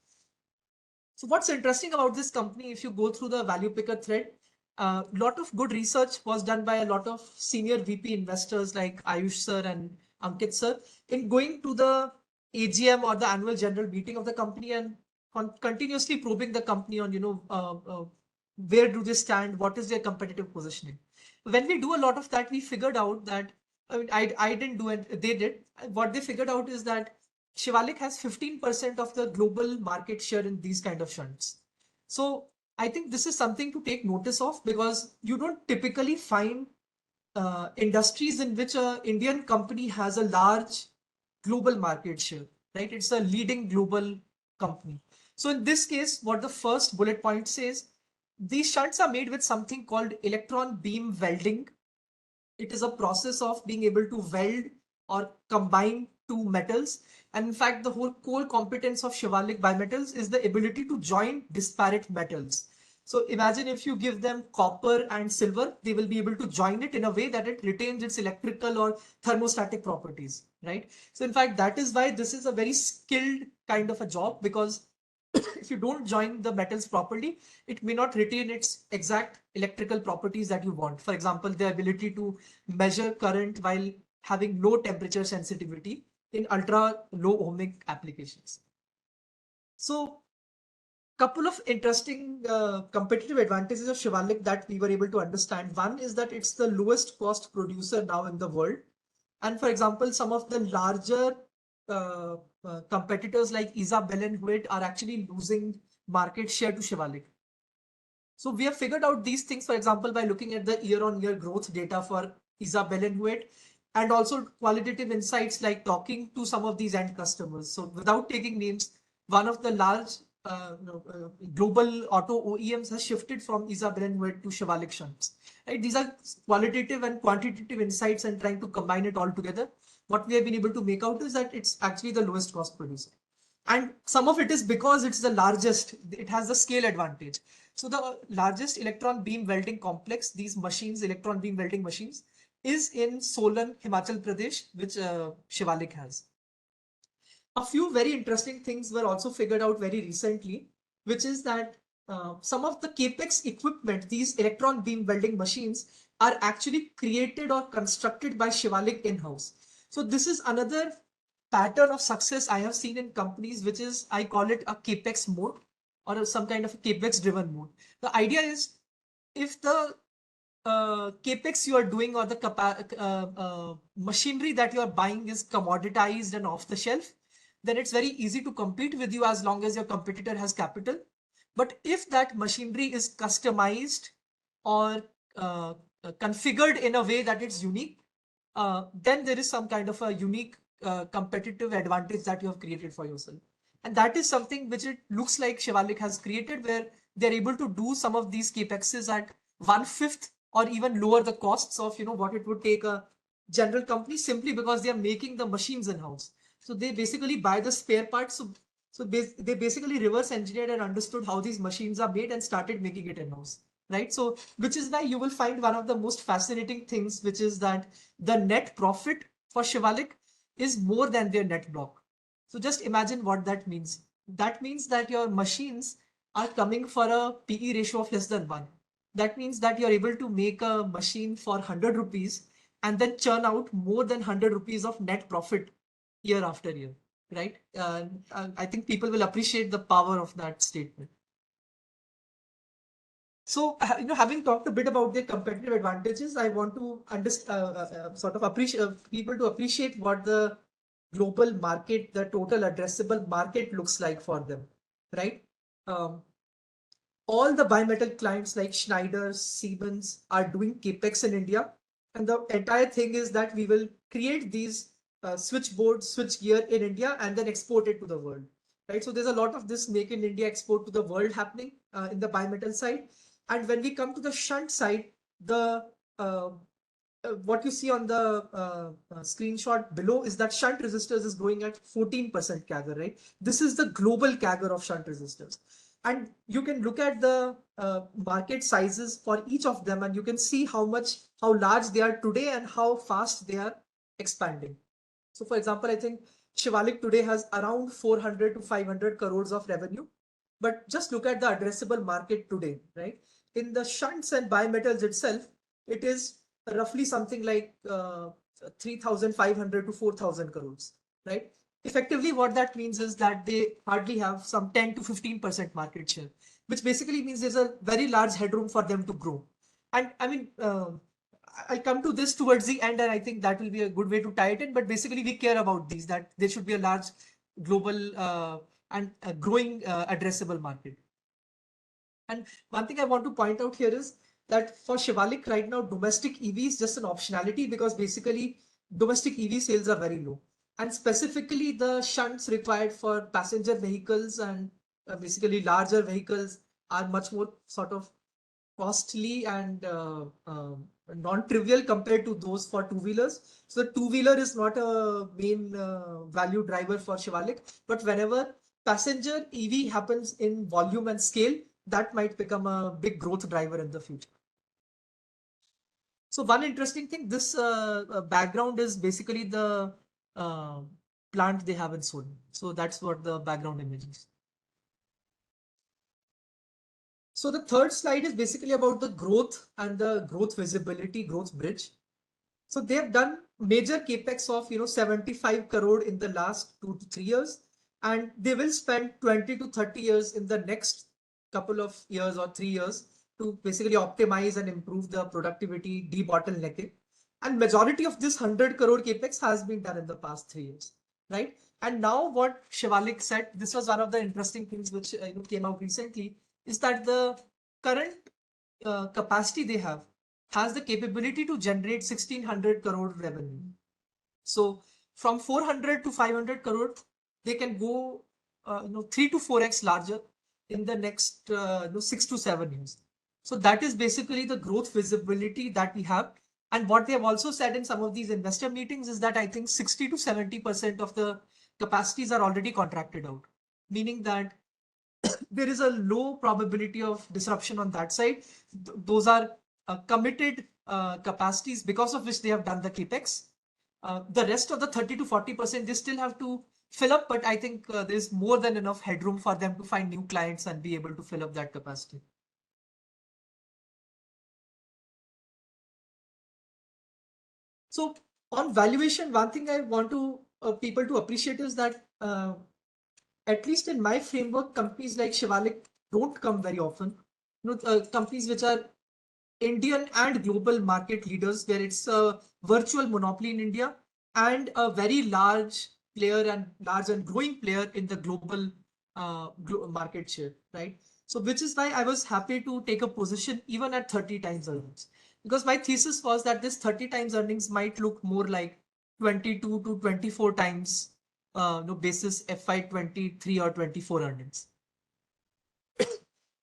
So what's interesting about this company, if you go through the value picker thread, a lot of good research was done by a lot of senior VP investors like Ayush sir and Ankit sir in going to the AGM or the annual general meeting of the company and continuously probing the company on, where do they stand, what is their competitive positioning. When we do a lot of that, we figured out that, I mean, I didn't do it, they did. What they figured out is that Shivalik has 15% of the global market share in these kind of shunts. So I think this is something to take notice of, because you don't typically find industries in which a Indian company has a large global market share, right? It's a leading global company. So in this case, what the first bullet point says, these shunts are made with something called electron beam welding. It is a process of being able to weld or combine two metals. And in fact, the whole core competence of Shivalik Bimetals is the ability to join disparate metals. So imagine if you give them copper and silver, they will be able to join it in a way that it retains its electrical or thermostatic properties, right? So in fact, that is why this is a very skilled kind of a job, because if you don't join the metals properly, it may not retain its exact electrical properties that you want. For example, the ability to measure current while having low temperature sensitivity in ultra low ohmic applications. So couple of interesting competitive advantages of Shivalik that we were able to understand. One is that it's the lowest cost producer now in the world. And for example, some of the larger competitors like Isabel and Huit are actually losing market share to Shivalik. So we have figured out these things, for example, by looking at the year-on-year growth data for Isabel and Huit, and also qualitative insights like talking to some of these end customers. So without taking names, one of the large global auto OEMs has shifted from Isabel and Huit to Shivalik shunts. Right? These are qualitative and quantitative insights, and trying to combine it all together. What we have been able to make out is that it's actually the lowest cost producer. And some of it is because it's the largest, it has the scale advantage. So the largest electron beam welding complex, these machines, electron beam welding machines, is in Solan, Himachal Pradesh, which Shivalik has. A few very interesting things were also figured out very recently, which is that some of the capex equipment, these electron beam welding machines, are actually created or constructed by Shivalik in-house. So this is another pattern of success I have seen in companies, which is, I call it a capex mode, or some kind of a capex driven mode. The idea is, if the capex you are doing, or the machinery that you are buying is commoditized and off the shelf, then it's very easy to compete with you as long as your competitor has capital. But if that machinery is customized or configured in a way that it's unique, then there is some kind of a unique competitive advantage that you have created for yourself. And that is something which it looks like Shivalik has created, where they're able to do some of these capexes at 1/5 or even lower the costs of what it would take a general company, simply because they are making the machines in-house. So they basically buy the spare parts. So they basically reverse engineered and understood how these machines are made and started making it in-house. Right. So which is why you will find one of the most fascinating things, which is that the net profit for Shivalik is more than their net block. So just imagine what that means. That means that your machines are coming for a PE ratio of less than 1. That means that you're able to make a machine for 100 rupees and then churn out more than 100 rupees of net profit year after year, right? I think people will appreciate the power of that statement. So, having talked a bit about their competitive advantages, I want to sort of appreciate people to appreciate what the global market, the total addressable market looks like for them, right? All the bimetal clients like Schneider, Siemens are doing capex in India, and the entire thing is that we will create these switchboard, switch gear in India and then export it to the world, right? So there's a lot of this make in India, export to the world happening in the bimetal side. And when we come to the shunt side, the what you see on the screenshot below is that shunt resistors is growing at 14% CAGR, right? This is the global CAGR of shunt resistors. And you can look at the market sizes for each of them, and you can see how large they are today and how fast they are expanding. So for example, I think Shivalik today has around 400 to 500 crores of revenue. But just look at the addressable market today, right? In the shunts and bimetals itself, it is roughly something like 3,500 to 4,000 crores, right? Effectively, what that means is that they hardly have some 10 to 15% market share, which basically means there's a very large headroom for them to grow. And I mean, I'll come to this towards the end, and I think that will be a good way to tie it in. But basically, we care about these, that there should be a large global and a growing addressable market. And one thing I want to point out here is that for Shivalik right now, domestic EV is just an optionality, because basically domestic EV sales are very low. And specifically the shunts required for passenger vehicles and basically larger vehicles are much more sort of costly and non-trivial compared to those for two-wheelers. So the two-wheeler is not a main value driver for Shivalik, but whenever passenger EV happens in volume and scale, that might become a big growth driver in the future. So one interesting thing, this background is basically the plant they have in Sweden. So that's what the background image is. So the third slide is basically about the growth and the growth visibility, growth bridge. So they have done major capex of 75 crore in the last 2 to 3 years, and they will spend 20 to 30 years in the next couple of years or 3 years to basically optimize and improve the productivity, debottlenecking. And majority of this 100 crore capex has been done in the past 3 years, right? And now what Shivalik said, this was one of the interesting things which came out recently, is that the current capacity they have has the capability to generate 1600 crore revenue. So from 400 to 500 crore, they can go 3 to 4x larger in the next 6 to 7 years. So that is basically the growth visibility that we have. And what they have also said in some of these investor meetings is that I think 60 to 70% of the capacities are already contracted out, meaning that there is a low probability of disruption on that side. Those are committed capacities because of which they have done the capex. The rest of the 30 to 40%, they still have to fill up, but I think there's more than enough headroom for them to find new clients and be able to fill up that capacity. So on valuation, one thing I want to people to appreciate is that at least in my framework, companies like Shivalik don't come very often. Companies which are Indian and global market leaders, where it's a virtual monopoly in India and a very large player and large and growing player in the global market share, right? So which is why I was happy to take a position even at 30 times earnings, because my thesis was that this 30 times earnings might look more like 22 to 24 times basis FY23 or 24 earnings.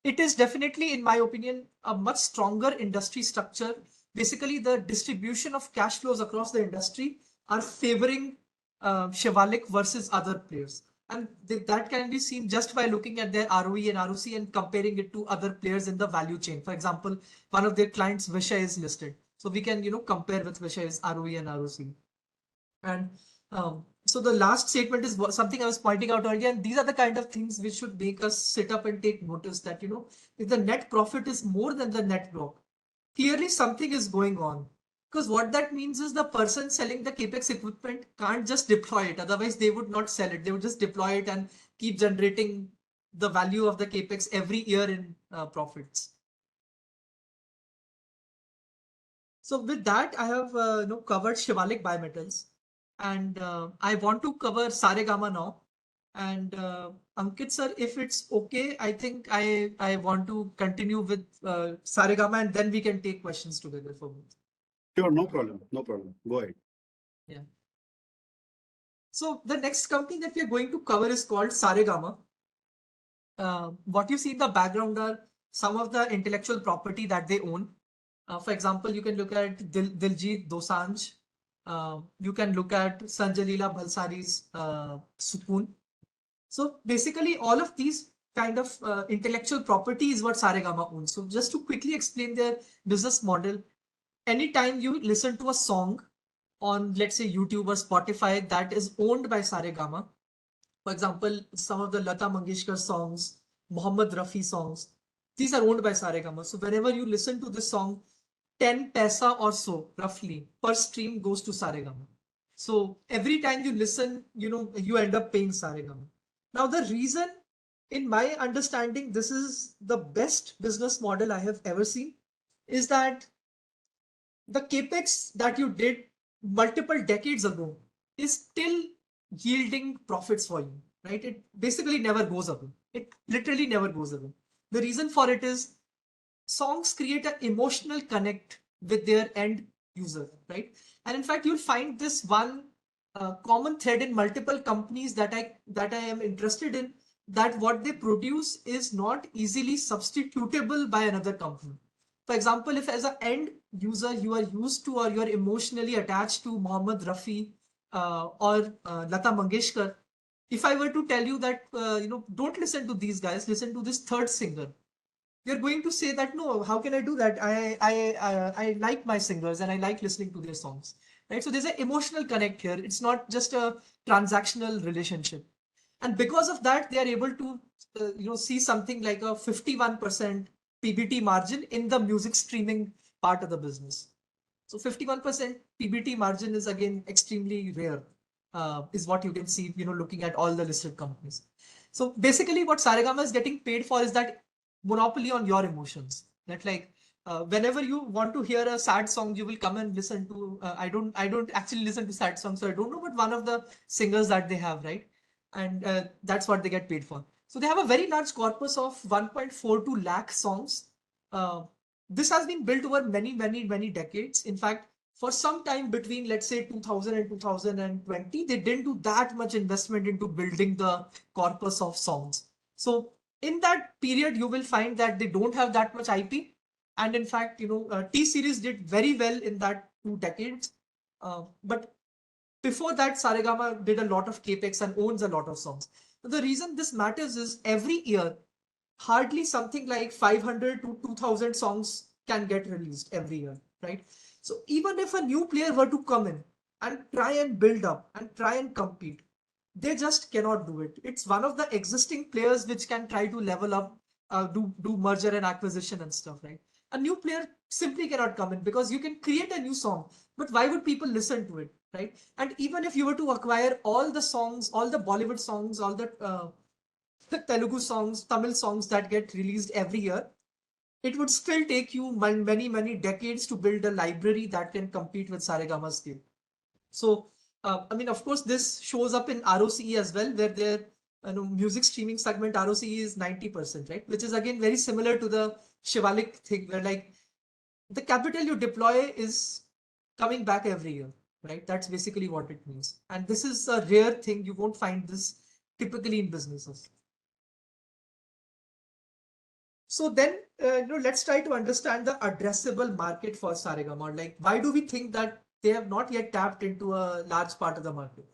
It is definitely, in my opinion, a much stronger industry structure. Basically, the distribution of cash flows across the industry are favoring Shivalik versus other players. And that can be seen just by looking at their ROE and ROC and comparing it to other players in the value chain. For example, one of their clients, Vishay, is listed. So we can compare with Vishay's ROE and ROC. And so the last statement is something I was pointing out earlier, and these are the kind of things which should make us sit up and take notice that, if the net profit is more than the net block, clearly something is going on. Because what that means is the person selling the capex equipment can't just deploy it. Otherwise, they would not sell it. They would just deploy it and keep generating the value of the capex every year in profits. So with that, I have covered Shivalik Bimetals. And I want to cover Saregama now. And Ankit sir, if it's okay, I think I want to continue with Saregama, and then we can take questions together for both. Sure, no problem. No problem. Go ahead. Yeah. So the next company that we are going to cover is called Saregama. What you see in the background are some of the intellectual property that they own. For example, you can look at Diljit Dosanjh. You can look at Sanjay Leela Bhalsari's Sukoon. So basically, all of these kind of intellectual property is what Saregama owns. So just to quickly explain their business model, anytime you listen to a song on, let's say, YouTube or Spotify that is owned by Saregama, for example, some of the Lata Mangeshkar songs, Mohammed Rafi songs, these are owned by Saregama. So whenever you listen to this song, 10 paisa or so roughly per stream goes to Saregama. So every time you listen, you end up paying Saregama. Now the reason, in my understanding, this is the best business model I have ever seen, is that the capex that you did multiple decades ago is still yielding profits for you, right? It basically never goes away. It literally never goes away. The reason for it is songs create an emotional connect with their end user, right? And in fact, you'll find this one common thread in multiple companies that I am interested in, that what they produce is not easily substitutable by another company. For example, if as an end user you are used to, or you are emotionally attached to Mohammed Rafi or Lata Mangeshkar, if I were to tell you that don't listen to these guys, listen to this third singer, you're going to say that no, how can I do that? I like my singers and I like listening to their songs, right? So there's an emotional connect here. It's not just a transactional relationship, and because of that, they are able to see something like a 51% PBT margin in the music streaming part of the business. So 51% PBT margin is again extremely rare, is what you can see, looking at all the listed companies. So basically what Saregama is getting paid for is that monopoly on your emotions. That like whenever you want to hear a sad song, you will come and listen to, I don't actually listen to sad songs, so I don't know, but one of the singers that they have, right? And that's what they get paid for. So they have a very large corpus of 1.42 lakh songs. This has been built over many, many, many decades. In fact, for some time between, let's say, 2000 and 2020, they didn't do that much investment into building the corpus of songs. So in that period, you will find that they don't have that much IP. And in fact, T-Series did very well in that 2 decades. But before that, Saregama did a lot of capex and owns a lot of songs. The reason this matters is every year, hardly something like 500 to 2000 songs can get released every year, right? So even if a new player were to come in and try and build up and try and compete, they just cannot do it. It's one of the existing players which can try to level up, do merger and acquisition and stuff, right? A new player simply cannot come in because you can create a new song, but why would people listen to it, right? And even if you were to acquire all the songs, all the Bollywood songs, all the Telugu songs, Tamil songs that get released every year, it would still take you many, many decades to build a library that can compete with Saregama's scale. So, I mean, of course, this shows up in ROCE as well, where their music streaming segment ROCE is 90%, right? Which is again very similar to the Shivalik thing, where like the capital you deploy is coming back every year, right? That's basically what it means. And this is a rare thing. You won't find this typically in businesses. So then, let's try to understand the addressable market for Saregama. Like, why do we think that they have not yet tapped into a large part of the market?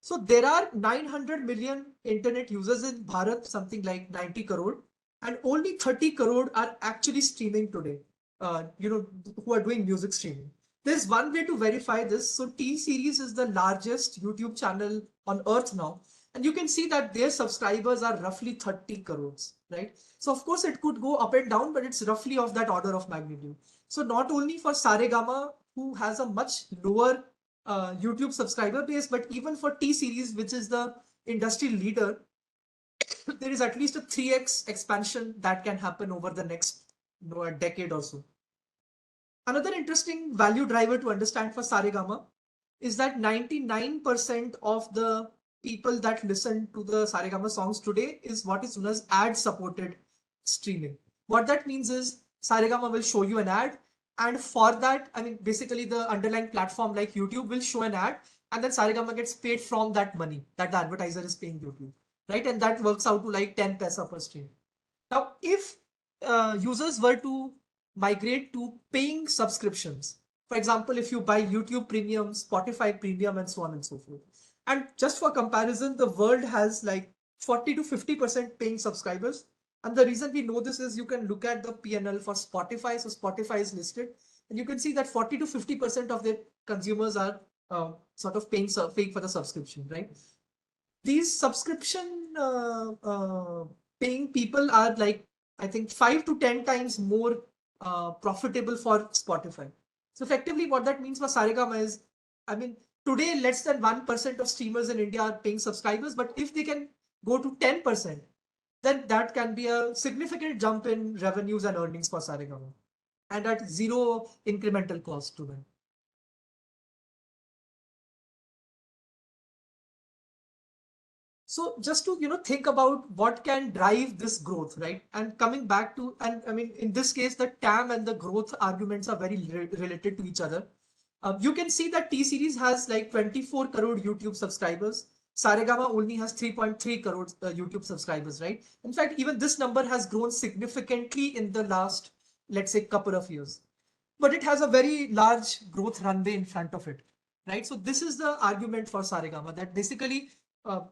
So there are 900 million internet users in Bharat, something like 90 crore, and only 30 crore are actually streaming today, who are doing music streaming. There's one way to verify this. So T-Series is the largest YouTube channel on earth now. And you can see that their subscribers are roughly 30 crores, right? So of course it could go up and down, but it's roughly of that order of magnitude. So not only for Saregama, who has a much lower YouTube subscriber base, but even for T-Series, which is the industry leader, there is at least a 3x expansion that can happen over the next a decade or so. Another interesting value driver to understand for Saregama is that 99% of the people that listen to the Saregama songs today is what is known as ad supported streaming. What that means is Saregama will show you an ad, and for that, I mean, basically the underlying platform like YouTube will show an ad, and then Saregama gets paid from that money that the advertiser is paying YouTube, right? And that works out to like 10 paisa per stream. Now, if users were to migrate to paying subscriptions. For example, if you buy YouTube Premium, Spotify Premium, and so on and so forth. And just for comparison, the world has like 40 to 50% paying subscribers. And the reason we know this is you can look at the P&L for Spotify. So Spotify is listed, and you can see that 40 to 50% of their consumers are sort of paying for the subscription, right? These subscription paying people are like, I think 5 to 10 times more profitable for Spotify. So effectively what that means for Saregama is, I mean, today less than 1% of streamers in India are paying subscribers, but if they can go to 10%, then that can be a significant jump in revenues and earnings for Saregama, and at zero incremental cost to them. So just to think about what can drive this growth, right? And coming back to, and I mean, in this case, the TAM and the growth arguments are very related to each other. You can see that T Series has like 24 crore YouTube subscribers. Saregama only has 3.3 crore YouTube subscribers, right? In fact, even this number has grown significantly in the last, let's say, couple of years. But it has a very large growth runway in front of it, right? So this is the argument for Saregama, that basically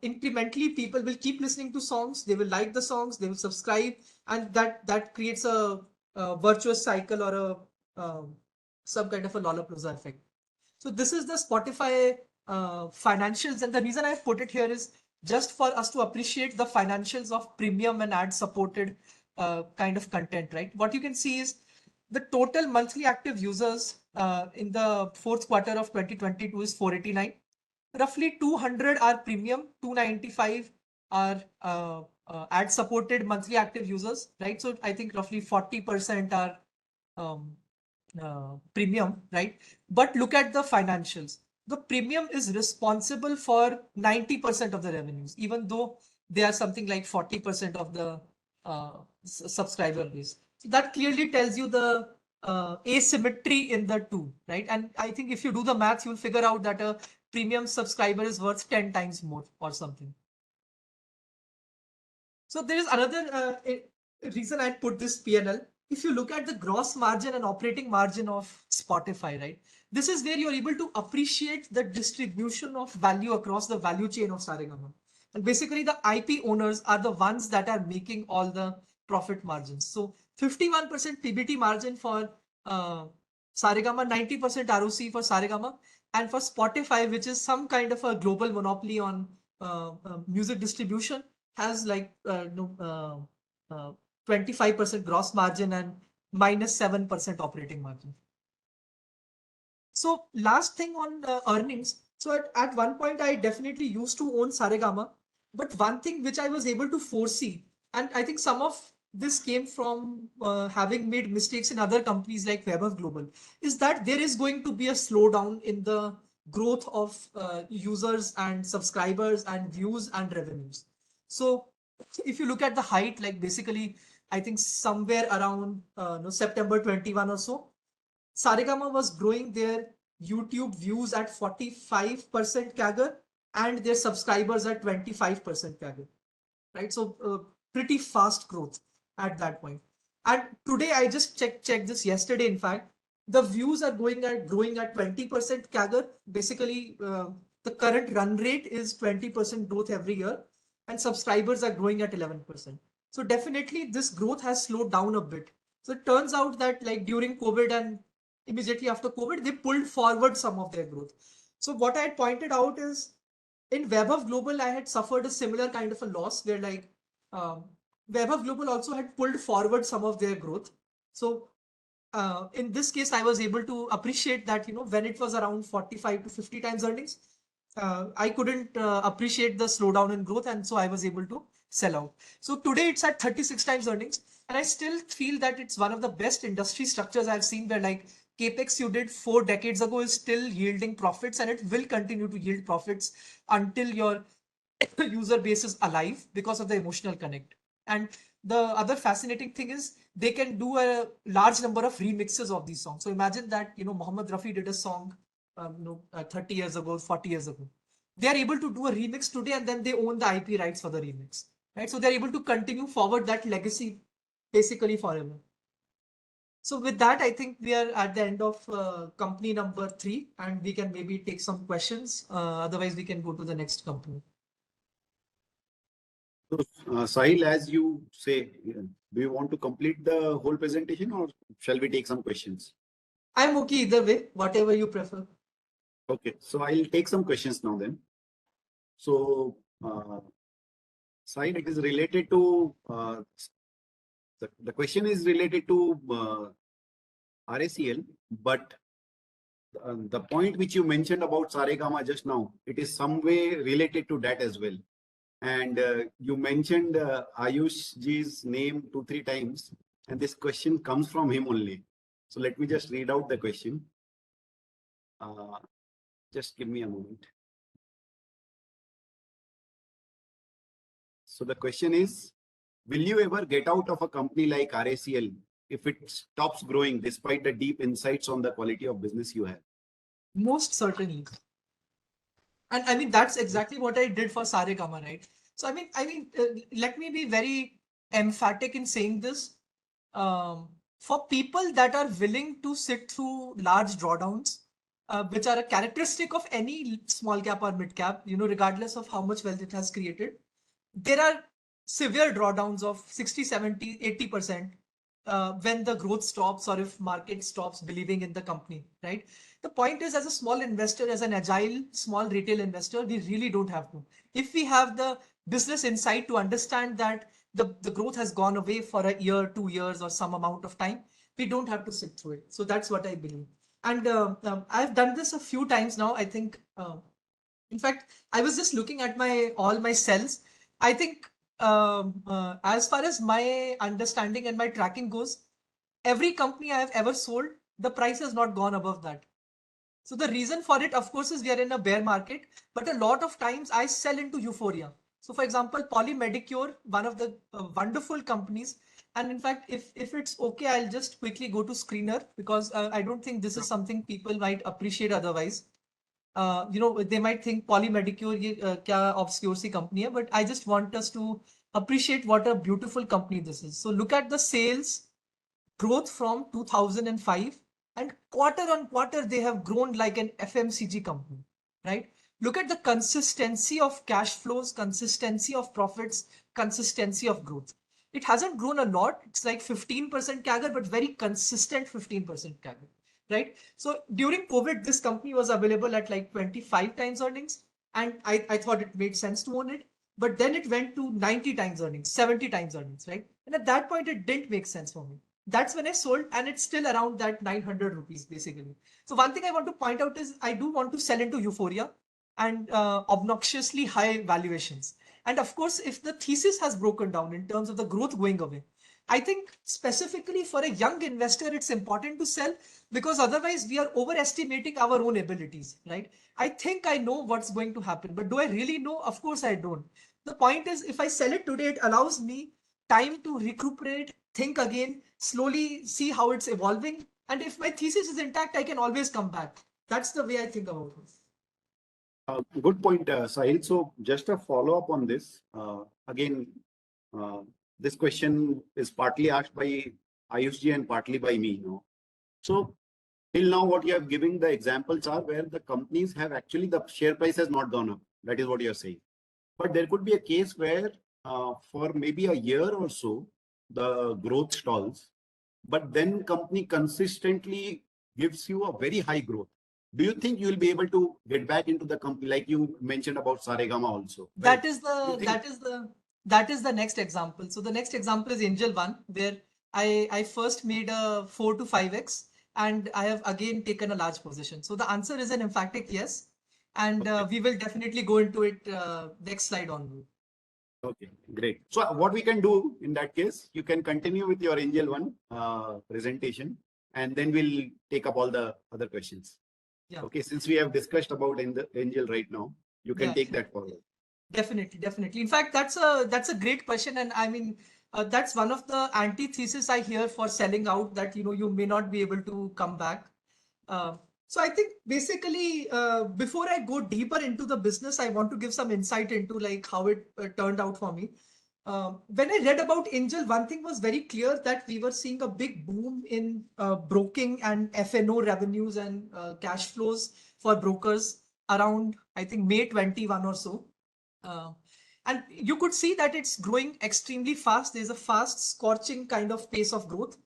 incrementally people will keep listening to songs, they will like the songs, they will subscribe, and that creates a virtuous cycle or a some kind of a Lollapalooza effect. So this is the Spotify financials, and the reason I put it here is just for us to appreciate the financials of premium and ad supported kind of content, right? What you can see is the total monthly active users in the fourth quarter of 2022 is 489. Roughly 200 are premium, 295 are ad supported monthly active users, right? So I think roughly 40% are premium, right? But look at the financials. The premium is responsible for 90% of the revenues, even though they are something like 40% of the subscriber base. So that clearly tells you the asymmetry in the two, right? And I think if you do the math, you'll figure out that a premium subscriber is worth 10 times more or something. So there is another reason I put this P&L. If you look at the gross margin and operating margin of Spotify, right? This is where you're able to appreciate the distribution of value across the value chain of Saregama. And basically the IP owners are the ones that are making all the profit margins. So 51% PBT margin for Saregama, 90% ROC for Saregama, and for Spotify, which is some kind of a global monopoly on music distribution, has like 25% gross margin and minus 7% operating margin. So last thing on earnings. So at one point, I definitely used to own Saregama, but one thing which I was able to foresee, and I think some of this came from having made mistakes in other companies like Vaibhav Global, is that there is going to be a slowdown in the growth of users and subscribers and views and revenues. So if you look at the height, like basically, I think somewhere around September 21 or so, Saregama was growing their YouTube views at 45% CAGR and their subscribers at 25% CAGR, right? So pretty fast growth at that point. And today I just checked this yesterday. In fact, the views are growing at 20% CAGR. Basically, the current run rate is 20% growth every year, and subscribers are growing at 11%. So definitely this growth has slowed down a bit. So it turns out that like during COVID and immediately after COVID, they pulled forward some of their growth. So what I had pointed out is in Vaibhav Global, I had suffered a similar kind of a loss where like Vaibhav Global also had pulled forward some of their growth. So in this case, I was able to appreciate that, when it was around 45 to 50 times earnings, I couldn't appreciate the slowdown in growth. And so I was able to sell out. So today it's at 36 times earnings. And I still feel that it's one of the best industry structures I've seen where like capex you did 4 decades ago is still yielding profits, and it will continue to yield profits until your user base is alive because of the emotional connect. And the other fascinating thing is they can do a large number of remixes of these songs. So imagine that, Mohammed Rafi did a song 30 years ago, 40 years ago. They are able to do a remix today, and then they own the IP rights for the remix, right? So they're able to continue forward that legacy basically forever. So with that, I think we are at the end of company number 3, and we can maybe take some questions. Otherwise, we can go to the next company. So, Sahil, as you say, do you want to complete the whole presentation or shall we take some questions? I'm okay either way, whatever you prefer. Okay, so I'll take some questions now then. So, Sahil, it is related to, the question is related to RACL, but the point which you mentioned about Saregama just now, it is some way related to that as well. And you mentioned Ayush ji's name 2-3 times, and this question comes from him only. So let me just read out the question. Just give me a moment. So the question is, will you ever get out of a company like RACL if it stops growing despite the deep insights on the quality of business you have? Most certainly. And I mean, that's exactly what I did for Saregama, right? So let me be very emphatic in saying this. For people that are willing to sit through large drawdowns, which are a characteristic of any small cap or mid cap, regardless of how much wealth it has created, there are severe drawdowns of 60, 70, 80% when the growth stops or if market stops believing in the company, right? The point is, as a small investor, as an agile small retail investor, we really don't have to. If we have the business insight to understand that the growth has gone away for a year, 2 years, or some amount of time, we don't have to sit through it. So that's what I believe. And I've done this a few times now. I think, in fact, I was just looking at all my cells. I think as far as my understanding and my tracking goes, every company I have ever sold, the price has not gone above that. So the reason for it, of course, is we are in a bear market, but a lot of times I sell into euphoria. So for example, Polymedicure, one of the wonderful companies. And in fact, if it's okay, I'll just quickly go to screener because I don't think this is something people might appreciate otherwise. They might think Polymedicure kya obscure C company hai, but I just want us to appreciate what a beautiful company this is. So look at the sales growth from 2005, and quarter on quarter they have grown like an FMCG company, right? Look at the consistency of cash flows, consistency of profits, consistency of growth. It hasn't grown a lot. It's like 15% CAGR, but very consistent 15% CAGR, right? So during COVID, this company was available at like 25 times earnings, and I thought it made sense to own it. But then it went to 90 times earnings, 70 times earnings, right? And at that point, it didn't make sense for me. That's when I sold, and it's still around that 900 rupees basically. So one thing I want to point out is I do want to sell into euphoria and obnoxiously high valuations. And of course, if the thesis has broken down in terms of the growth going away, I think specifically for a young investor, it's important to sell because otherwise we are overestimating our own abilities, right? I think I know what's going to happen, but do I really know? Of course I don't. The point is, if I sell it today, it allows me time to recuperate, think again, slowly see how it's evolving. And if my thesis is intact, I can always come back. That's the way I think about it. Good point, Sahil. So just a follow-up on this. Again, this question is partly asked by Ayush ji and partly by me. So till now, what you have given the examples are where the companies have actually the share price has not gone up. That is what you are saying. But there could be a case where for maybe a year or so, the growth stalls, but then company consistently gives you a very high growth. Do you think you will be able to get back into the company like you mentioned about Saregama also? That is the next example. So the next example is Angel One, where I first made a 4 to 5x, and I have again taken a large position. So the answer is an emphatic yes, and we will definitely go into it next slide onward. Okay, great. So what we can do in that case, you can continue with your Angel One presentation, and then we'll take up all the other questions. Yeah. Okay, since we have discussed about Angel right now, you can take that forward. Definitely. In fact, that's a great question, and I mean that's one of the antithesis I hear for selling out, that you may not be able to come back. So I think basically before I go deeper into the business, I want to give some insight into like how it turned out for me. when I read about Angel, one thing was very clear that we were seeing a big boom in broking and FNO revenues and cash flows for brokers around, I think, May 21 or so. And you could see that it's growing extremely fast. There's a fast, scorching kind of pace of growth.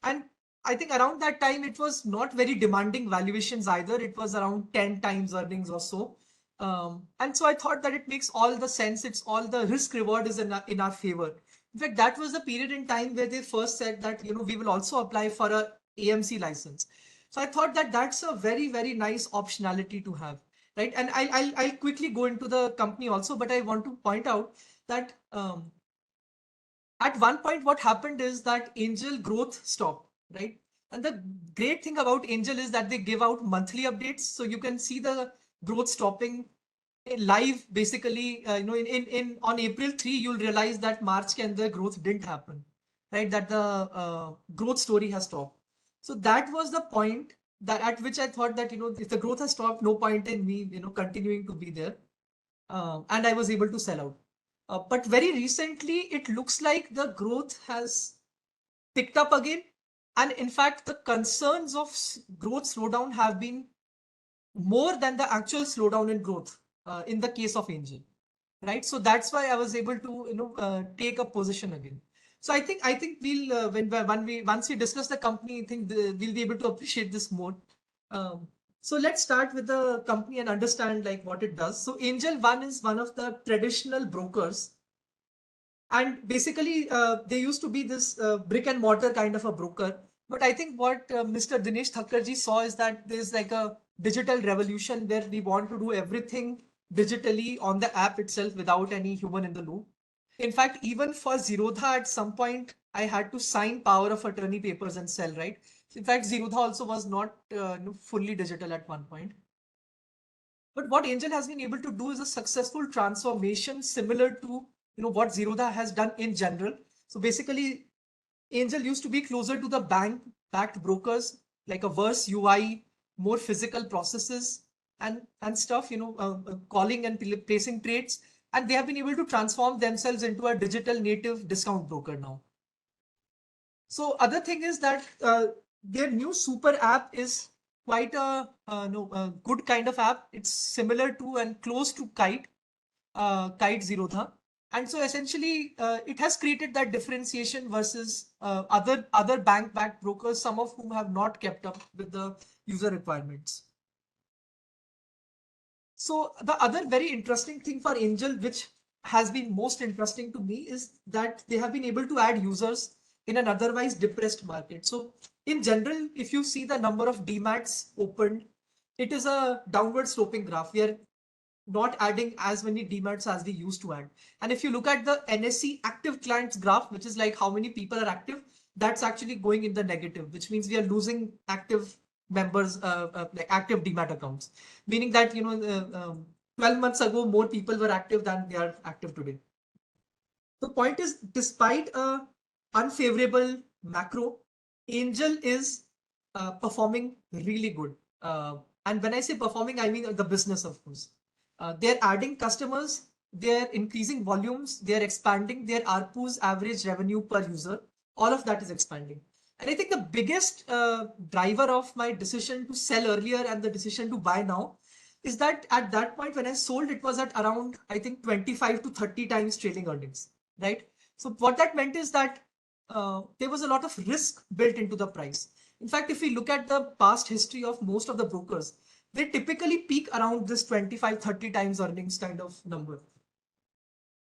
And I think around that time, it was not very demanding valuations either. It was around 10 times earnings or so. And so I thought that it makes all the sense. It's all the risk reward is in our favor. In fact, that was the period in time where they first said that, we will also apply for a AMC license. So I thought that that's a very, very nice optionality to have, right? And I'll quickly go into the company also, but I want to point out that at one point, what happened is that Angel growth stopped, right? And the great thing about Angel is that they give out monthly updates. So you can see the growth stopping live basically, in on April 3, you'll realize that March can the growth didn't happen, right? That the growth story has stopped. So that was the point that at which I thought that, if the growth has stopped, no point in me, continuing to be there. And I was able to sell out. But very recently, it looks like the growth has picked up again. And in fact, the concerns of growth slowdown have been more than the actual slowdown in growth in the case of Angel, right? So that's why I was able to take a position again. So I think we'll once we discuss the company, I think we'll be able to appreciate this more. So let's start with the company and understand like what it does. So Angel One is one of the traditional brokers. And basically, they used to be this brick and mortar kind of a broker. But I think what Mr. Dinesh Thakkarji saw is that there's like a digital revolution where we want to do everything digitally on the app itself without any human in the loop. In fact, even for Zerodha, at some point, I had to sign power of attorney papers and sell, right? In fact, Zerodha also was not fully digital at one point. But what Angel has been able to do is a successful transformation similar to what Zerodha has done in general. So basically, Angel used to be closer to the bank-backed brokers, like a worse UI, more physical processes and stuff, calling and placing trades. And they have been able to transform themselves into a digital native discount broker now. So other thing is that their new super app is quite a good kind of app. It's similar to and close to Kite Zerodha. And so essentially, it has created that differentiation versus other bank-backed brokers, some of whom have not kept up with the user requirements. So the other very interesting thing for Angel, which has been most interesting to me, is that they have been able to add users in an otherwise depressed market. So in general, if you see the number of DMATs opened, it is a downward sloping graph. We are not adding as many DMATs as we used to add. And if you look at the NSE active clients graph, which is like how many people are active, that's actually going in the negative, which means we are losing active members, like active DMAT accounts, meaning that 12 months ago more people were active than they are active today. The point is, despite a unfavorable macro, Angel is performing really good. And when I say performing, I mean the business, of course. They're adding customers, they're increasing volumes, they're expanding their ARPU's average revenue per user. All of that is expanding. And I think the biggest driver of my decision to sell earlier and the decision to buy now is that at that point when I sold, it was at around, I think, 25 to 30 times trailing earnings, right? So what that meant is that there was a lot of risk built into the price. In fact, if we look at the past history of most of the brokers, they typically peak around this 25, 30 times earnings kind of number.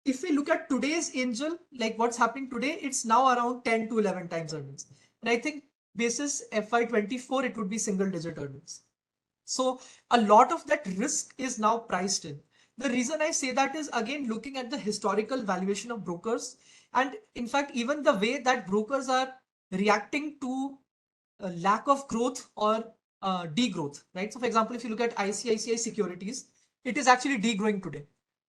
If we look at today's Angel, like what's happening today, it's now around 10 to 11 times earnings. And I think basis FY24, it would be single digit earnings. So a lot of that risk is now priced in. The reason I say that is, again, looking at the historical valuation of brokers. And in fact, even the way that brokers are reacting to a lack of growth or degrowth, right? So for example, if you look at ICICI Securities, it is actually degrowing today.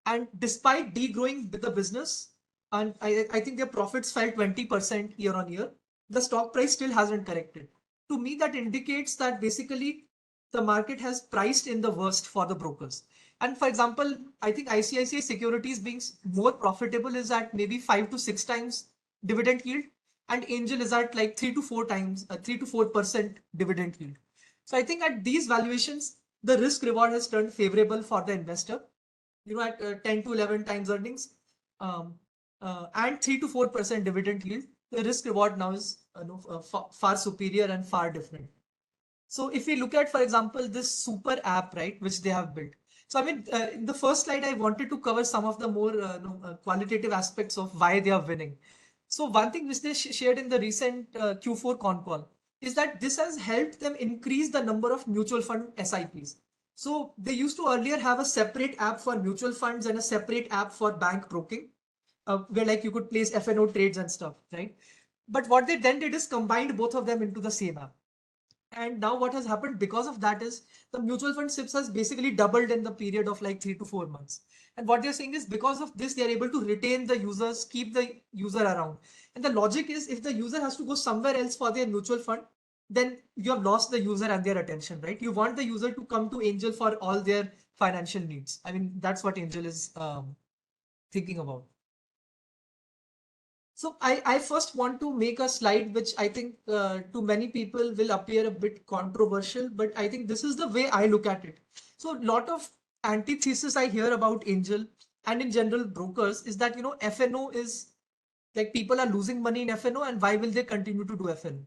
And despite degrowing with the business, and I think their profits fell 20% year on year, the stock price still hasn't corrected. To me, that indicates that basically the market has priced in the worst for the brokers. And for example, I think ICICI Securities being more profitable is at maybe 5 to 6 times dividend yield, and Angel is at like 3 to 4 times, 3 to 4% dividend yield. So I think at these valuations, the risk reward has turned favorable for the investor. At 10 to 11 times earnings, um, and 3 to 4% dividend yield, the risk reward now is far superior and far different. So if we look at, for example, this super app, right, which they have built. So I mean, in the first slide, I wanted to cover some of the more qualitative aspects of why they are winning. So one thing which they shared in the recent Q4 con call is that this has helped them increase the number of mutual fund SIPs. So they used to earlier have a separate app for mutual funds and a separate app for bank broking, where like you could place FNO trades and stuff, right? But what they then did is combined both of them into the same app. And now what has happened because of that is the mutual fund SIPs has basically doubled in the period of like 3 to 4 months. And what they're saying is because of this, they're able to retain the users, keep the user around. And the logic is if the user has to go somewhere else for their mutual fund, then you have lost the user and their attention, right? You want the user to come to Angel for all their financial needs. I mean, that's what Angel is thinking about. So I first want to make a slide which I think to many people will appear a bit controversial, but I think this is the way I look at it. So a lot of antithesis I hear about Angel and in general brokers is that, FNO is like people are losing money in FNO and why will they continue to do FNO?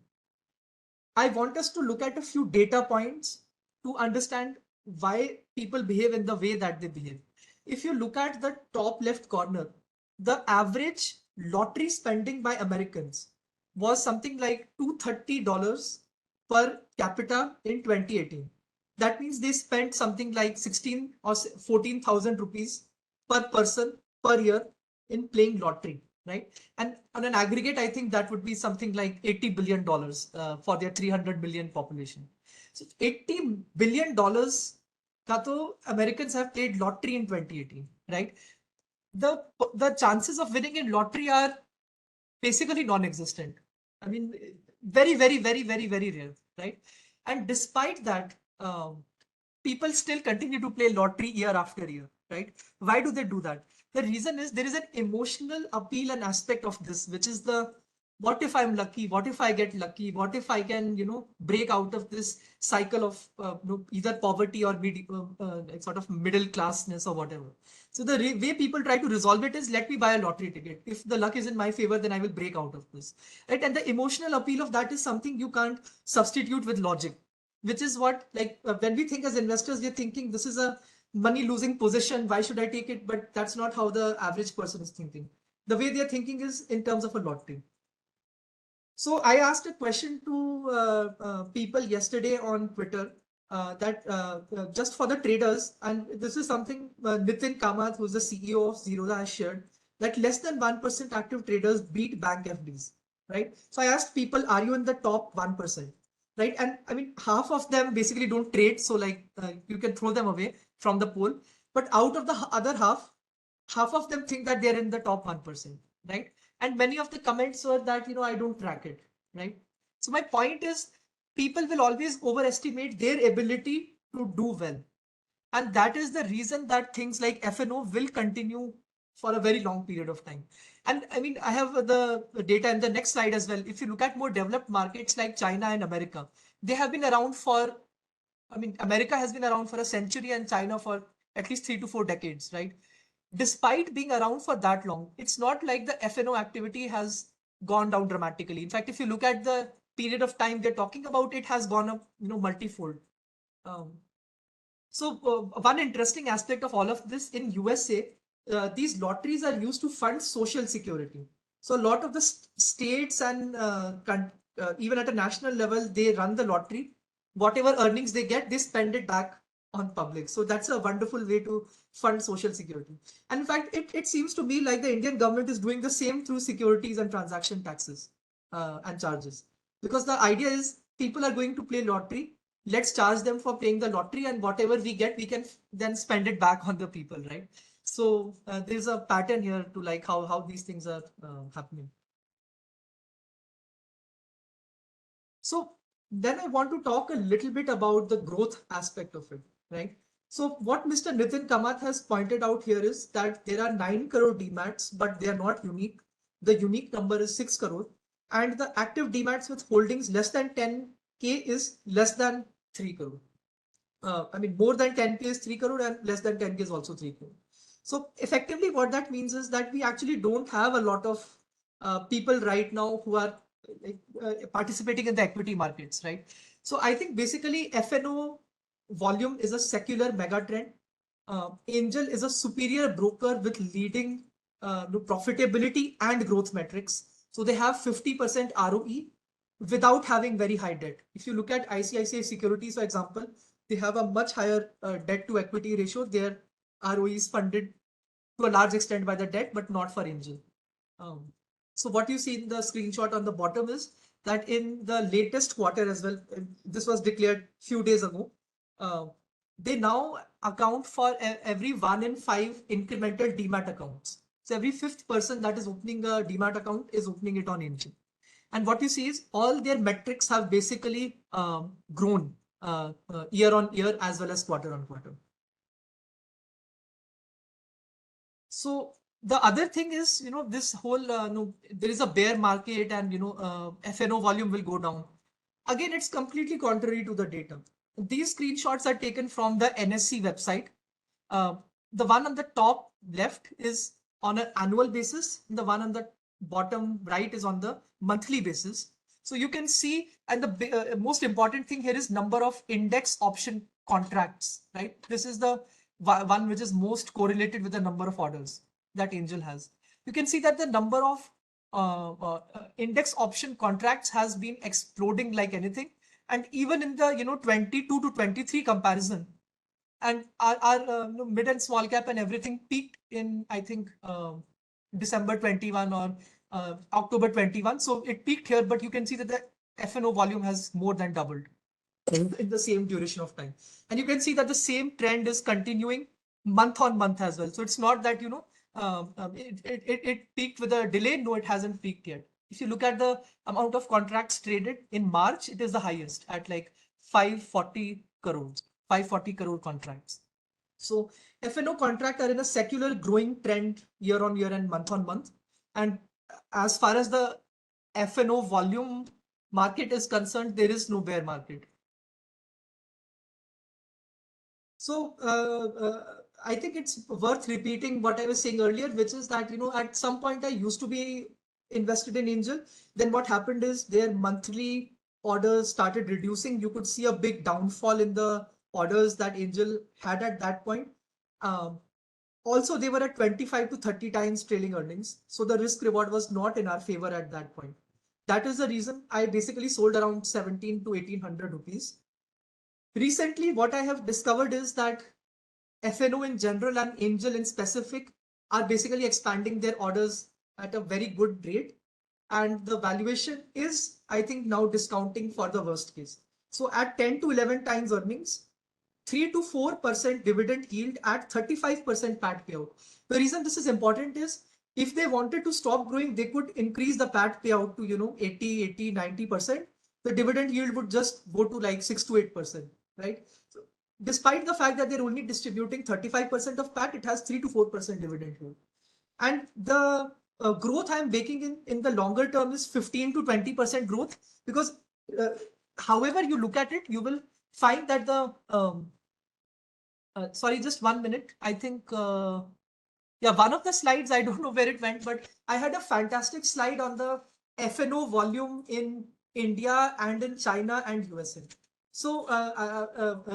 I want us to look at a few data points to understand why people behave in the way that they behave. If you look at the top left corner, the average lottery spending by Americans was something like $230 per capita in 2018. That means they spent something like 16 or 14,000 rupees per person per year in playing lottery, right? And on an aggregate, I think that would be something like $80 billion for their 300 million population. So $80 billion ka to Americans have played lottery in 2018, right? The chances of winning in lottery are basically non-existent. I mean, very, very, very, very, very rare, right? And despite that, people still continue to play lottery year after year, right? Why do they do that? The reason is there is an emotional appeal and aspect of this, which is the what if I'm lucky? What if I get lucky? What if I can, break out of this cycle of either poverty or sort of middle classness or whatever. So the way people try to resolve it is let me buy a lottery ticket. If the luck is in my favor, then I will break out of this. Right? And the emotional appeal of that is something you can't substitute with logic, which is what when we think as investors, we're thinking this is a money losing position. Why should I take it? But that's not how the average person is thinking. The way they're thinking is in terms of a lottery. So I asked a question to people yesterday on Twitter that just for the traders, and this is something Nitin Kamath, who's the CEO of Zerodha, has shared, that less than 1% active traders beat bank FDs, right? So I asked people, are you in the top 1%? Right? And I mean, half of them basically don't trade. So you can throw them away from the pool. But out of the other half of them think that they're in the top 1%, right? And many of the comments were that, I don't track it, right? So my point is people will always overestimate their ability to do well. And that is the reason that things like FNO will continue for a very long period of time. And I mean, I have the data in the next slide as well. If you look at more developed markets like China and America, they have been around for, I mean, America has been around for a century and China for at least 3 to 4 decades, right? Despite being around for that long, it's not like the FNO activity has gone down dramatically. In fact, if you look at the period of time they're talking about, it has gone up, multifold. Um, one interesting aspect of all of this in USA, these lotteries are used to fund social security. So a lot of the states and even at a national level, they run the lottery. Whatever earnings they get, they spend it back on public. So that's a wonderful way to fund social security. And in fact, it seems to me like the Indian government is doing the same through securities and transaction taxes and charges. Because the idea is people are going to play lottery. Let's charge them for playing the lottery, and whatever we get, we can then spend it back on the people, right? So there's a pattern here to like how these things are happening. So then I want to talk a little bit about the growth aspect of it, right? So what Mr. Nitin Kamath has pointed out here is that there are 9 crore DMATs, but they are not unique. The unique number is 6 crore. And the active DMATs with holdings less than 10K is less than 3 crore. I mean, more than 10K is 3 crore and less than 10K is also 3 crore. So effectively what that means is that we actually don't have a lot of people right now who are participating in the equity markets, right? So I think basically FNO volume is a secular mega trend. Angel is a superior broker with leading profitability and growth metrics. So they have 50% ROE without having very high debt. If you look at ICICI Securities, for example, they have a much higher debt to equity ratio. Their ROE is funded to a large extent by the debt, but not for Angel. So what you see in the screenshot on the bottom is that in the latest quarter as well, this was declared few days ago, they now account for every 1 in 5 incremental DMAT accounts. So every 5th person that is opening a DMAT account is opening it on Angel. And what you see is all their metrics have basically grown year on year as well as quarter on quarter. So the other thing is, this whole, there is a bear market and, FNO volume will go down. Again, it's completely contrary to the data. These screenshots are taken from the NSE website. The one on the top left is on an annual basis. The one on the bottom right is on the monthly basis. So you can see, and the most important thing here is number of index option contracts, right? This is the one which is most correlated with the number of orders that Angel has. You can see that the number of index option contracts has been exploding like anything. And even in the 22 to 23 comparison, and our mid and small cap and everything peaked in, I think, December 21 or October 21. So it peaked here, but you can see that the FNO volume has more than doubled in the same duration of time. And you can see that the same trend is continuing month on month as well. So it's not that, it peaked with a delay. No, it hasn't peaked yet. If you look at the amount of contracts traded in March, it is the highest at like 540 crore contracts. So FNO contracts are in a secular growing trend year on year and month on month. And as far as the FNO volume market is concerned, there is no bear market. So I think it's worth repeating what I was saying earlier, which is that, at some point I used to be invested in Angel. Then what happened is their monthly orders started reducing. You could see a big downfall in the orders that Angel had at that point. Also, they were at 25 to 30 times trailing earnings. So the risk reward was not in our favor at that point. That is the reason I basically sold around 17 to 1800 rupees. Recently, what I have discovered is that FNO in general and Angel in specific are basically expanding their orders at a very good rate. And the valuation is, I think, now discounting for the worst case. So at 10 to 11 times earnings, 3 to 4% dividend yield at 35% PAT payout. The reason this is important is if they wanted to stop growing, they could increase the PAT payout to, 80, 90%. The dividend yield would just go to like 6 to 8%, right? So despite the fact that they're only distributing 35% of PAT, it has 3 to 4% dividend yield. And the growth I'm baking in the longer term is 15 to 20% growth, because however you look at it, you will find that the sorry, just 1 minute. I think yeah, one of the slides, I don't know where it went, but I had a fantastic slide on the FNO volume in India and in China and USA. So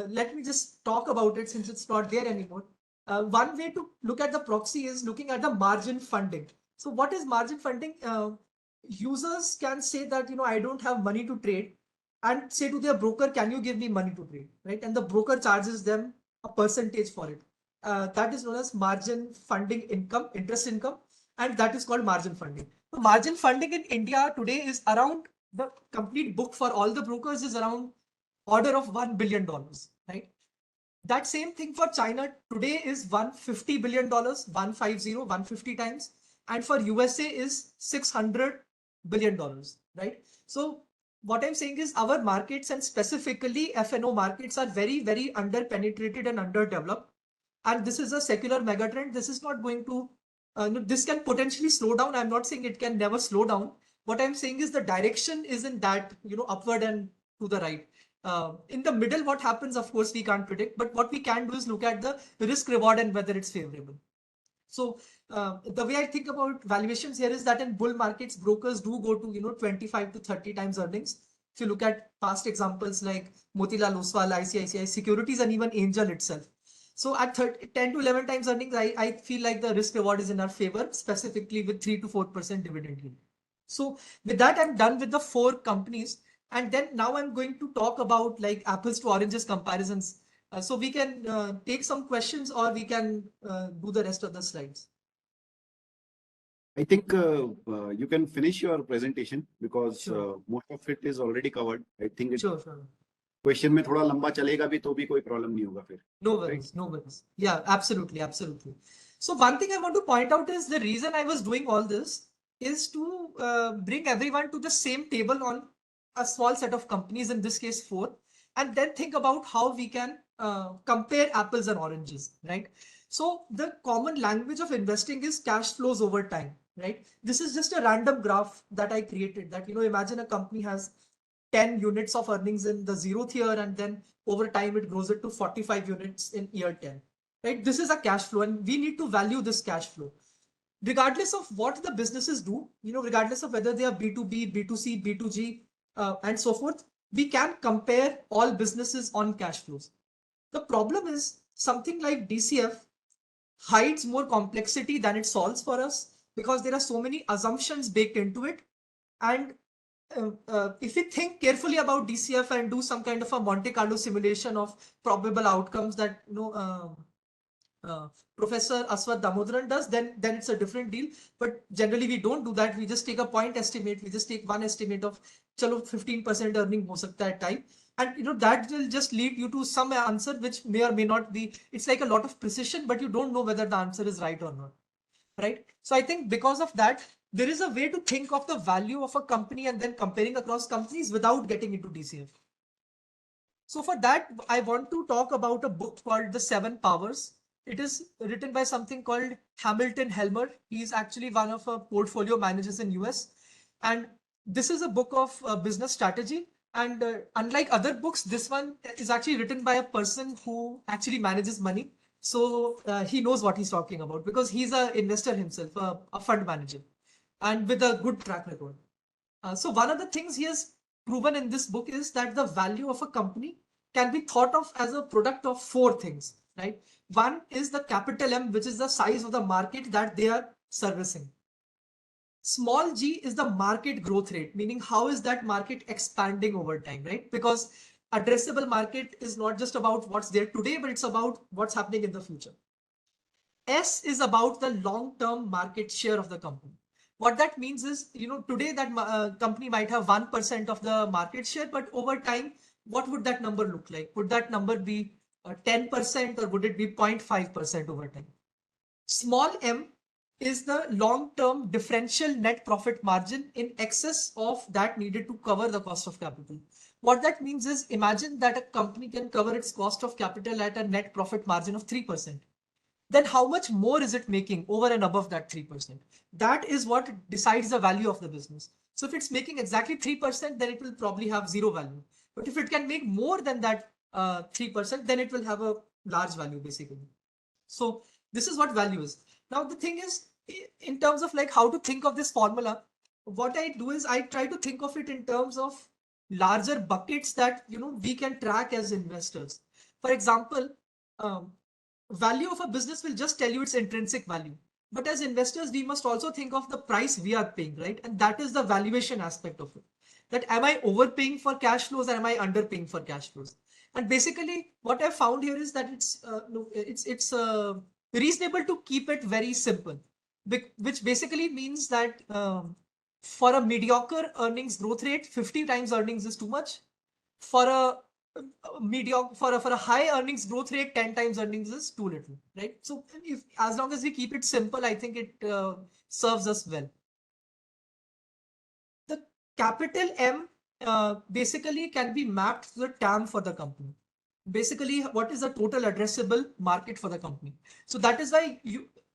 let me just talk about it since it's not there anymore. One way to look at the proxy is looking at the margin funding. So what is margin funding? Users can say that, I don't have money to trade, and say to their broker, can you give me money to trade, right? And the broker charges them a percentage for it. That is known as margin funding income, interest income, and that is called margin funding. So margin funding in India today is around, the complete book for all the brokers is around order of $1 billion, right? That same thing for China today is $150 billion, 150 times. And for USA is $600 billion, right? So what I'm saying is our markets and specifically FNO markets are very, very under-penetrated and underdeveloped. And this is a secular megatrend. This is not going to, this can potentially slow down. I'm not saying it can never slow down. What I'm saying is the direction isn't that, upward and to the right. In the middle, what happens, of course, we can't predict, but what we can do is look at the risk reward and whether it's favorable. So the way I think about valuations here is that in bull markets, brokers do go to 25 to 30 times earnings. If you look at past examples like Motilal Oswal, ICICI Securities, and even Angel itself. So at 10 to 11 times earnings, I feel like the risk reward is in our favor, specifically with 3 to 4% dividend yield. So with that, I'm done with the 4 companies. And then now I'm going to talk about like apples to oranges comparisons. So we can take some questions or we can do the rest of the slides. I think you can finish your presentation because Sure. most of it is already covered. I think it Sure, sure. question में थोड़ा लंबा चलेगा भी तो भी कोई problem नहीं होगा फिर. No worries, no worries. Yeah, absolutely, absolutely. So one thing I want to point out is the reason I was doing all this is to bring everyone to the same table on a small set of companies, in this case 4, and then think about how we can compare apples and oranges, right? So the common language of investing is cash flows over time, right? This is just a random graph that I created that, imagine a company has 10 units of earnings in the 0th year, and then over time it grows it to 45 units in year 10, right? This is a cash flow and we need to value this cash flow. Regardless of what the businesses do, regardless of whether they are B2B, B2C, B2G, and so forth, we can compare all businesses on cash flows. The problem is something like DCF hides more complexity than it solves for us because there are so many assumptions baked into it. And if we think carefully about DCF and do some kind of a Monte Carlo simulation of probable outcomes that Professor Aswath Damodaran does, then it's a different deal. But generally we don't do that. We just take a point estimate. We just take one estimate of chalo 15% earning ho sakta hai type. And that will just lead you to some answer which may or may not be. It's like a lot of precision, but you don't know whether the answer is right or not. Right? So I think because of that, there is a way to think of the value of a company and then comparing across companies without getting into DCF. So for that, I want to talk about a book called The 7 Powers. It is written by something called Hamilton Helmer. He's actually one of our portfolio managers in US. And this is a book of business strategy. And unlike other books, this one is actually written by a person who actually manages money. So he knows what he's talking about because he's an investor himself, a fund manager, and with a good track record. So one of the things he has proven in this book is that the value of a company can be thought of as a product of 4 things, right? One is the capital M, which is the size of the market that they are servicing. Small g is the market growth rate, meaning how is that market expanding over time, right? Because addressable market is not just about what's there today, but it's about what's happening in the future. S is about the long-term market share of the company. What that means is, today that company might have 1% of the market share, but over time, what would that number look like? Would that number be 10% or would it be 0.5% over time? Small m is the long-term differential net profit margin in excess of that needed to cover the cost of capital. What that means is, imagine that a company can cover its cost of capital at a net profit margin of 3%. Then how much more is it making over and above that 3%? That is what decides the value of the business. So if it's making exactly 3%, then it will probably have 0 value. But if it can make more than that 3%, then it will have a large value basically. So this is what value is. Now the thing is, in terms of like how to think of this formula, what I do is I try to think of it in terms of larger buckets that we can track as investors. For example, value of a business will just tell you its intrinsic value. But as investors, we must also think of the price we are paying, right? And that is the valuation aspect of it. That am I overpaying for cash flows or am I underpaying for cash flows? And basically, what I found here is that it's reasonable to keep it very simple, which basically means that for a mediocre earnings growth rate, 50 times earnings is too much. For a mediocre, for a high earnings growth rate, 10 times earnings is too little, right? So if as long as we keep it simple, I think it serves us well. The capital M basically can be mapped to the TAM for the company. Basically, what is the total addressable market for the company? So that is why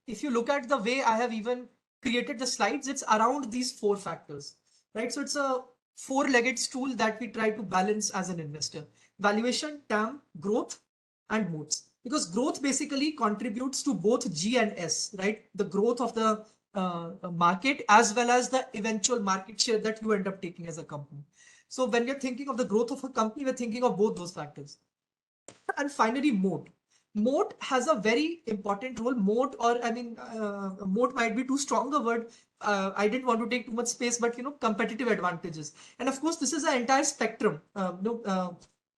if you look at the way I have even created the slides, it's around these 4 factors, right? So it's a 4-legged stool that we try to balance as an investor: valuation, TAM, growth, and moats. Because growth basically contributes to both G and S, right? The growth of the market as well as the eventual market share that you end up taking as a company. So when we're thinking of the growth of a company, we're thinking of both those factors. And finally, moat. Moat has a very important role. Moat, or I mean, moat might be too strong a word. I didn't want to take too much space, but competitive advantages. And of course, this is an entire spectrum.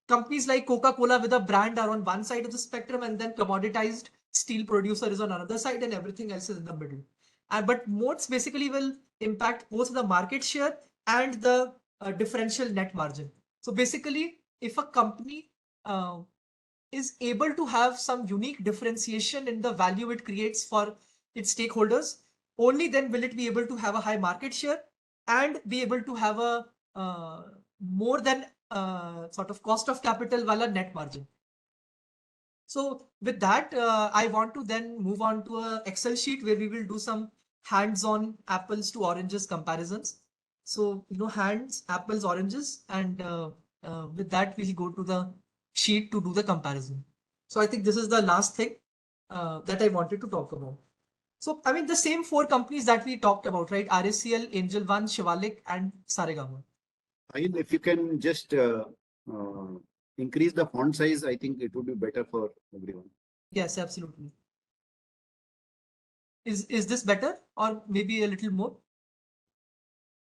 Companies like Coca-Cola with a brand are on one side of the spectrum, and then commoditized steel producer is on another side, and everything else is in the middle. But moats basically will impact both the market share and the differential net margin. So basically, if a company is able to have some unique differentiation in the value it creates for its stakeholders, only then will it be able to have a high market share and be able to have a more than sort of cost of capital wala net margin. So with that, I want to then move on to a Excel sheet where we will do some hands-on apples to oranges comparisons. So, hands, apples, oranges, and with that, we'll go to the sheet to do the comparison. So I think this is the last thing that I wanted to talk about. So, I mean, the same 4 companies that we talked about, right? RACL, Angel One, Shivalik, and Saregama. Sahil, if you can just increase the font size, I think it would be better for everyone. Yes, absolutely. Is this better, or maybe a little more?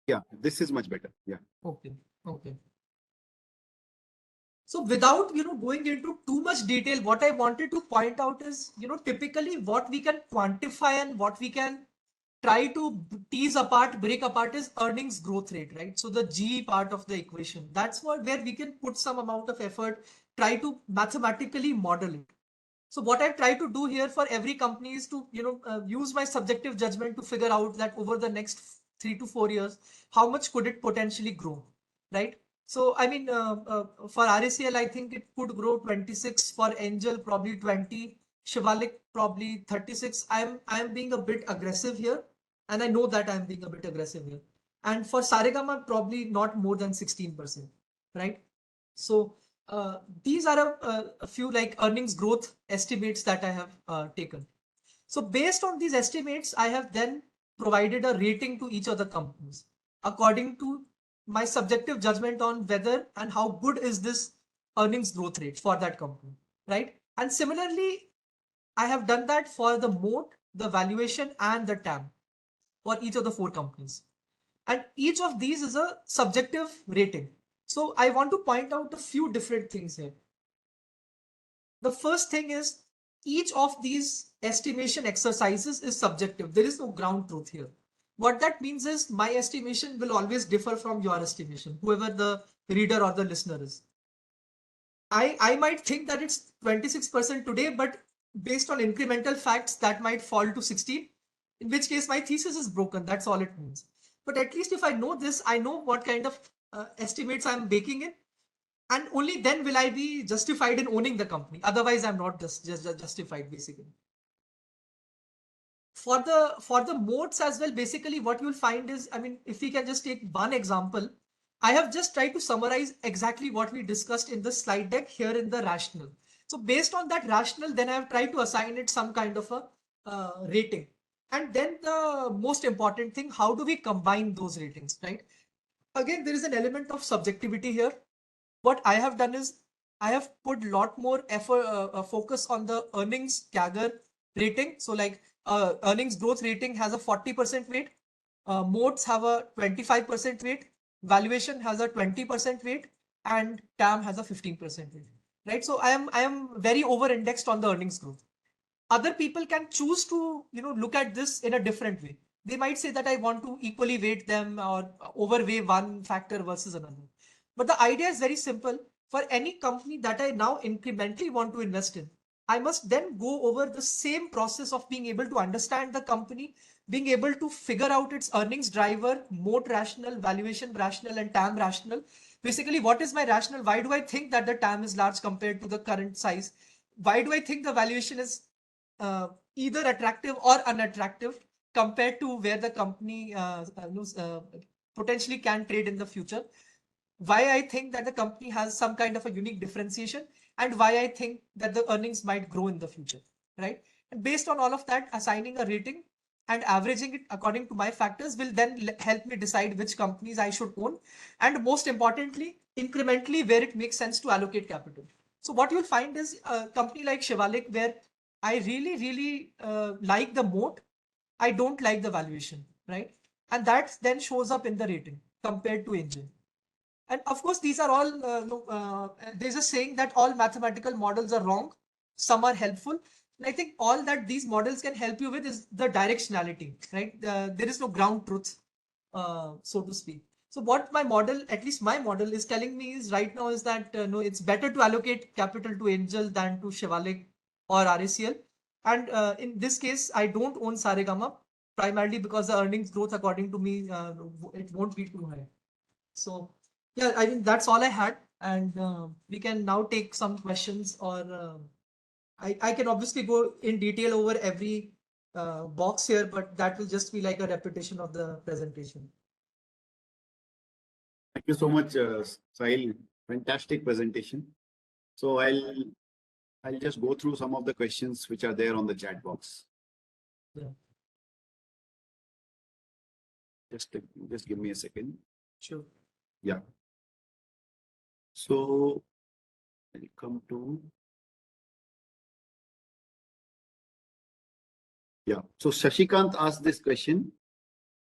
Yeah, this is much better. Yeah. Okay. Okay. So without, going into too much detail, what I wanted to point out is, typically what we can quantify and what we can try to tease apart, break apart is earnings growth rate, right? So the G part of the equation, that's where we can put some amount of effort, try to mathematically model it. So what I've tried to do here for every company is to, use my subjective judgment to figure out that over the next 3 to 4 years, how much could it potentially grow, right? So, I mean, for RACL, I think it could grow 26, for Angel probably 20, Shivalik probably 36. I'm being a bit aggressive here, and I know that I'm being a bit aggressive here. And for Saregama, probably not more than 16%, right? So these are a few like earnings growth estimates that I have taken. So based on these estimates, I have then provided a rating to each of the companies according to my subjective judgment on whether and how good is this earnings growth rate for that company, right? And similarly, I have done that for the moat, the valuation, and the TAM for each of the 4 companies. And each of these is a subjective rating. So I want to point out a few different things here. The first thing is each of these estimation exercises is subjective. There is no ground truth here. What that means is my estimation will always differ from your estimation, whoever the reader or the listener is. I might think that it's 26% today, but based on incremental facts, that might fall to 16, in which case my thesis is broken. That's all it means. But at least if I know this, I know what kind of estimates I'm baking in, and only then will I be justified in owning the company. Otherwise, I'm not just justified, basically. For the moats as well, basically what you'll find is, I mean, if we can just take one example, I have just tried to summarize exactly what we discussed in the slide deck here in the rationale. So based on that rationale, then I have tried to assign it some kind of a rating. And then the most important thing, how do we combine those ratings, right? Again, there is an element of subjectivity here. What I have done is I have put a lot more effort, focus on the earnings CAGR rating. So like earnings growth rating has a 40% weight. Moats have a 25% weight. Valuation has a 20% weight, and TAM has a 15% weight, right? So I am very over indexed on the earnings growth. Other people can choose to, look at this in a different way. They might say that I want to equally weight them or overweigh one factor versus another. But the idea is very simple. For any company that I now incrementally want to invest in, I must then go over the same process of being able to understand the company, being able to figure out its earnings driver, moat rational, valuation rational, and TAM rational, Basically, what is my rationale? Why do I think that the TAM is large compared to the current size? Why do I think the valuation is either attractive or unattractive compared to where the company potentially can trade in the future? Why I think that the company has some kind of a unique differentiation, and why I think that the earnings might grow in the future, right? And based on all of that, assigning a rating and averaging it according to my factors will then help me decide which companies I should own, and most importantly, incrementally where it makes sense to allocate capital. So what you'll find is a company like Shivalik, where I really like the moat, I don't like the valuation, right? And that then shows up in the rating compared to Angel. And of course, these are all, there's a saying that all mathematical models are wrong. Some are helpful. And I think all that these models can help you with is the directionality, right? There is no ground truth, so to speak. So what my model, at least my model is telling me is right now is that, no, it's better to allocate capital to Angel than to Shivalik or RACL. And in this case, I don't own Saregama primarily because the earnings growth, according to me, it won't be too high. So yeah, I think that's all I had, and we can now take some questions, or I can obviously go in detail over every box here, but that will just be like a repetition of the presentation. Thank you so much, Sahil. Fantastic presentation. So I'll just go through some of the questions which are there on the chat box. Yeah. Just give me a second. Sure. Yeah. So I'll come to. Yeah. So Shashikant asked this question.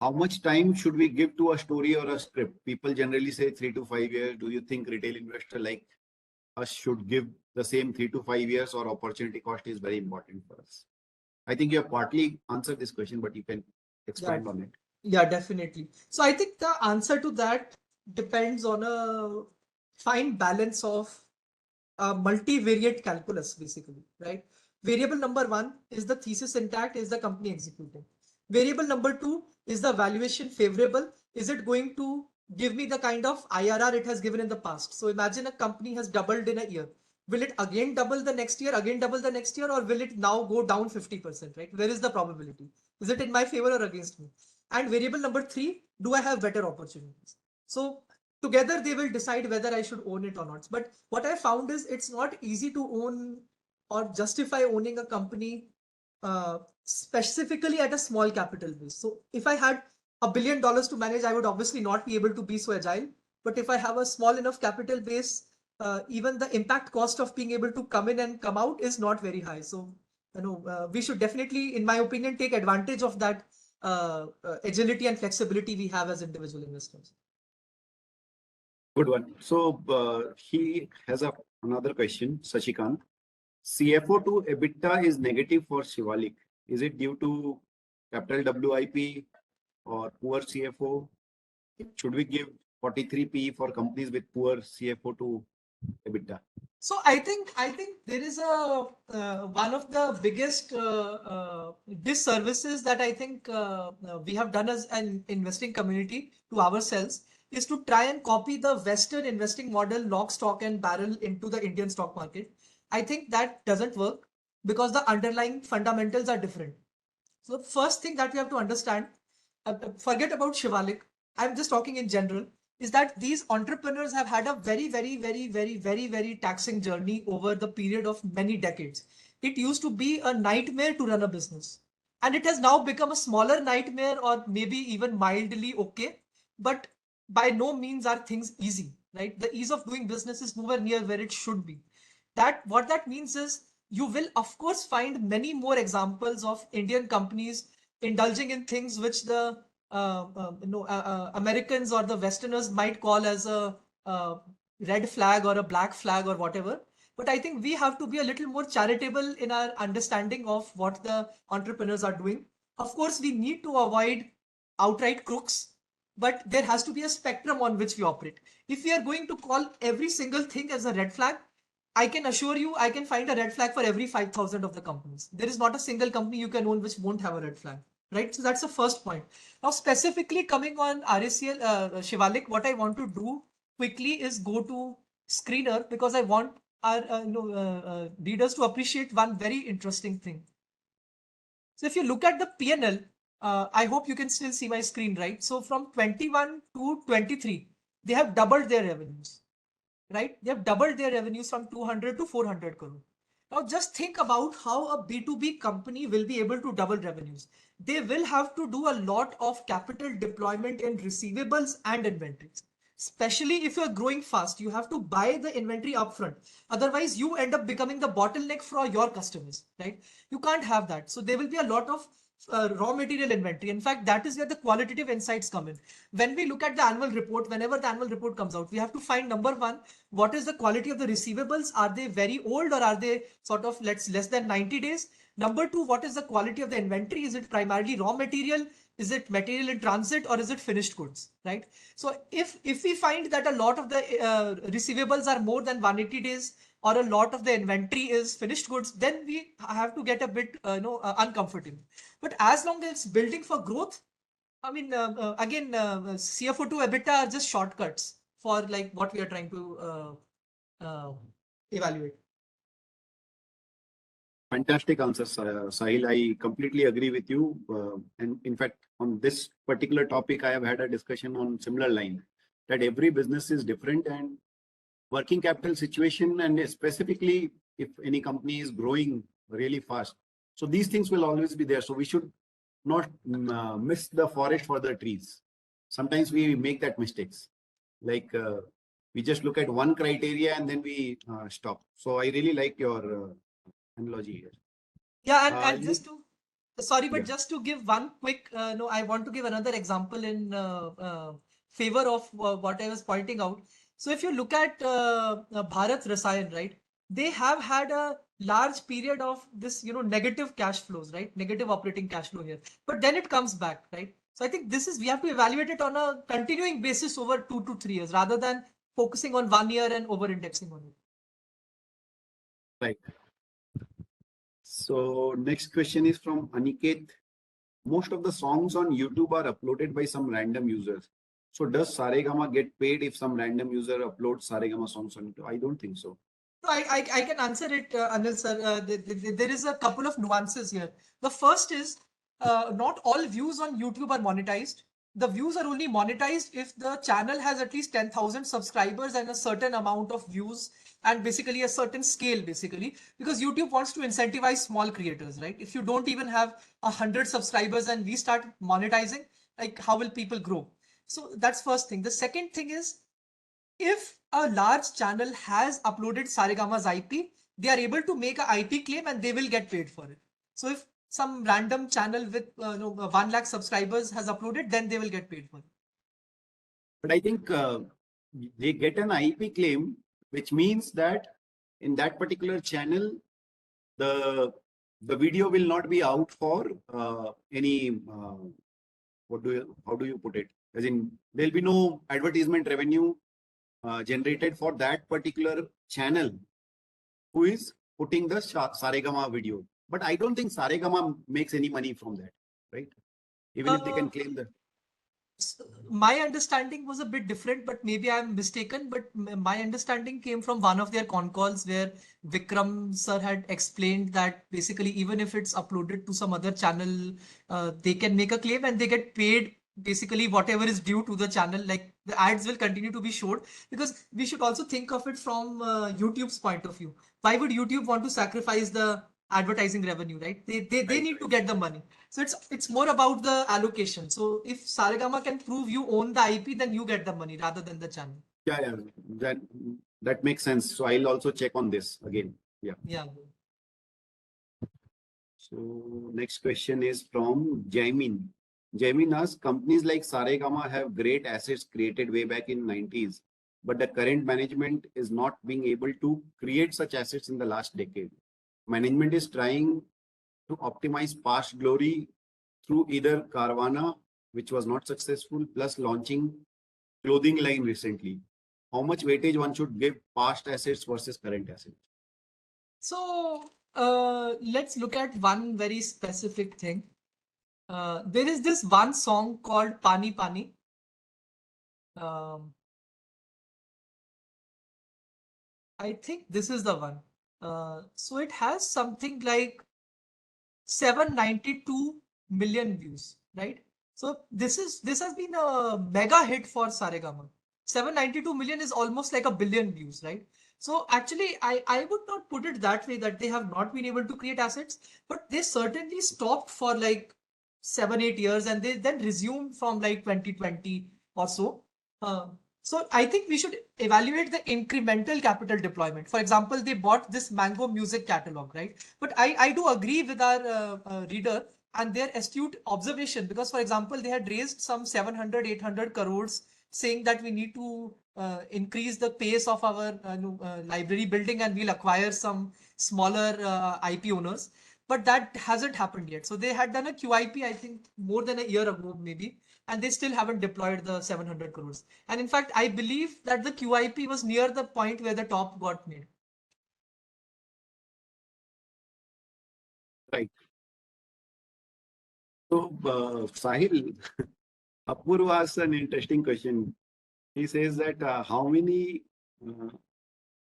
How much time should we give to a story or a script? People generally say 3 to 5 years. Do you think retail investor like us should give the same 3 to 5 years, or opportunity cost is very important for us? I think you have partly answered this question, but you can expand on it. Yeah, definitely. So I think the answer to that depends on a fine balance of multivariate calculus, basically, right? Variable number one is the thesis intact, is the company executing. Variable number two is the valuation favorable. Is it going to give me the kind of IRR it has given in the past? So imagine a company has doubled in a year. Will it again double the next year, again double the next year, or will it now go down 50%, right? Where is the probability? Is it in my favor or against me? And variable number three, do I have better opportunities? So together they will decide whether I should own it or not. But what I found is it's not easy to own or justify owning a company specifically at a small capital base. So if I had $1 billion to manage, I would obviously not be able to be so agile. But if I have a small enough capital base, even the impact cost of being able to come in and come out is not very high. So we should definitely, in my opinion, take advantage of that agility and flexibility we have as individual investors. Good one. So he has another question, Sashikant. CFO to EBITDA is negative for Shivalik. Is it due to capital WIP or poor CFO? Should we give 43 PE for companies with poor CFO to EBITDA? So I think there is a one of the biggest disservices that I think we have done as an investing community to ourselves is to try and copy the Western investing model, lock, stock, and barrel into the Indian stock market. I think that doesn't work because the underlying fundamentals are different. So the first thing that we have to understand, forget about Shivalik, I'm just talking in general, is that these entrepreneurs have had a very taxing journey over the period of many decades. It used to be a nightmare to run a business, and it has now become a smaller nightmare, or maybe even mildly okay, but by no means are things easy, right? The ease of doing business is nowhere near where it should be. What that means is you will of course find many more examples of Indian companies indulging in things which the Americans or the Westerners might call as a red flag or a black flag or whatever. But I think we have to be a little more charitable in our understanding of what the entrepreneurs are doing. Of course, we need to avoid outright crooks, but there has to be a spectrum on which we operate. If we are going to call every single thing as a red flag, I can assure you, I can find a red flag for every 5,000 of the companies. There is not a single company you can own which won't have a red flag, right? So that's the first point. Now, specifically coming on RACL, Shivalik, what I want to do quickly is go to screener because I want our readers to appreciate one very interesting thing. So if you look at the P&L, I hope you can still see my screen, right? So from 21 to 23, they have doubled their revenues, right? They have doubled their revenues from 200 to 400 crore. Now just think about how a B2B company will be able to double revenues. They will have to do a lot of capital deployment in receivables and inventories. Especially if you're growing fast, you have to buy the inventory upfront. Otherwise, you end up becoming the bottleneck for your customers, right? You can't have that. So there will be a lot of raw material inventory. In fact, that is where the qualitative insights come in. When we look at the annual report, whenever the annual report comes out, we have to find number one, what is the quality of the receivables? Are they very old or are they sort of less than 90 days? Number two, what is the quality of the inventory? Is it primarily raw material? Is it material in transit or is it finished goods, right? So if we find that a lot of the receivables are more than 180 days or a lot of the inventory is finished goods, then we have to get a bit uncomfortable. But as long as it's building for growth, I mean, again, CFO to EBITDA are just shortcuts for like what we are trying to evaluate. Fantastic answer, Sahil. I completely agree with you. And in fact, on this particular topic, I have had a discussion on similar line that every business is different and working capital situation, and specifically if any company is growing really fast. So these things will always be there. So we should not miss the forest for the trees. Sometimes we make that mistakes. Like we just look at one criteria and then we stop. So I really like your analogy here. Yeah, and You- just to, sorry, but yeah. just to give one quick, no, I want to give another example in favor of what I was pointing out. So if you look at Bharat Rasayan, right, they have had a large period of this, negative cash flows, right, negative operating cash flow here, but then it comes back, right? So I think this is, we have to evaluate it on a continuing basis over 2 to 3 years rather than focusing on 1 year and over indexing on it. Right. So next question is from Aniket. Most of the songs on YouTube are uploaded by some random users. So does Saregama get paid if some random user uploads Saregama songs on YouTube? I don't think so. No, I can answer it, Anil sir. There is a couple of nuances here. The first is not all views on YouTube are monetized. The views are only monetized if the channel has at least 10,000 subscribers and a certain amount of views and basically a certain scale, basically, because YouTube wants to incentivize small creators, right? If you don't even have 100 subscribers and we start monetizing, like how will people grow? So that's first thing. The second thing is, if a large channel has uploaded Saregama's IP, they are able to make a IP claim and they will get paid for it. So if some random channel with 1 lakh subscribers has uploaded, then they will get paid for it. But I think they get an IP claim, which means that in that particular channel, the video will not be out for any how do you put it? As in, there'll be no advertisement revenue generated for that particular channel who is putting the Saregama video. But I don't think Saregama makes any money from that, right? Even if they can claim that. My understanding was a bit different, but maybe I'm mistaken. But my understanding came from one of their con calls where Vikram sir had explained that basically, even if it's uploaded to some other channel, they can make a claim and they get paid basically whatever is due to the channel. Like the ads will continue to be showed, because we should also think of it from YouTube's point of view. Why would YouTube want to sacrifice the advertising revenue, right? They need to get the money. So it's more about the allocation. So if Saregama can prove you own the IP, then you get the money rather than the channel. Yeah, that makes sense. So I'll also check on this again. Yeah. Yeah. So next question is from Jaimin. Jaimin asks, companies like Saregama have great assets created way back in 90s, but the current management is not being able to create such assets in the last decade. Management is trying to optimize past glory through either Carvana, which was not successful, plus launching clothing line recently. How much weightage one should give past assets versus current assets? So let's look at one very specific thing. There is this one song called Pani Pani. I think this is the one. So it has something like 792 million views, right? So this has been a mega hit for Saregama. 792 million is almost like a billion views, right? So actually, I would not put it that way that they have not been able to create assets, but they certainly stopped for like 7, 8 years and they then resumed from like 2020 or so. Uh, so I think we should evaluate the incremental capital deployment. For example, they bought this Mango music catalog, right? But I do agree with our reader and their astute observation because, for example, they had raised some 700, 800 crores saying that we need to increase the pace of our library building and we'll acquire some smaller IP owners. But that hasn't happened yet. So they had done a QIP, I think, more than a year ago, maybe, and they still haven't deployed the 700 crores. And in fact, I believe that the QIP was near the point where the top got made. Right. So, Sahil, Apurva asks an interesting question. He says that how many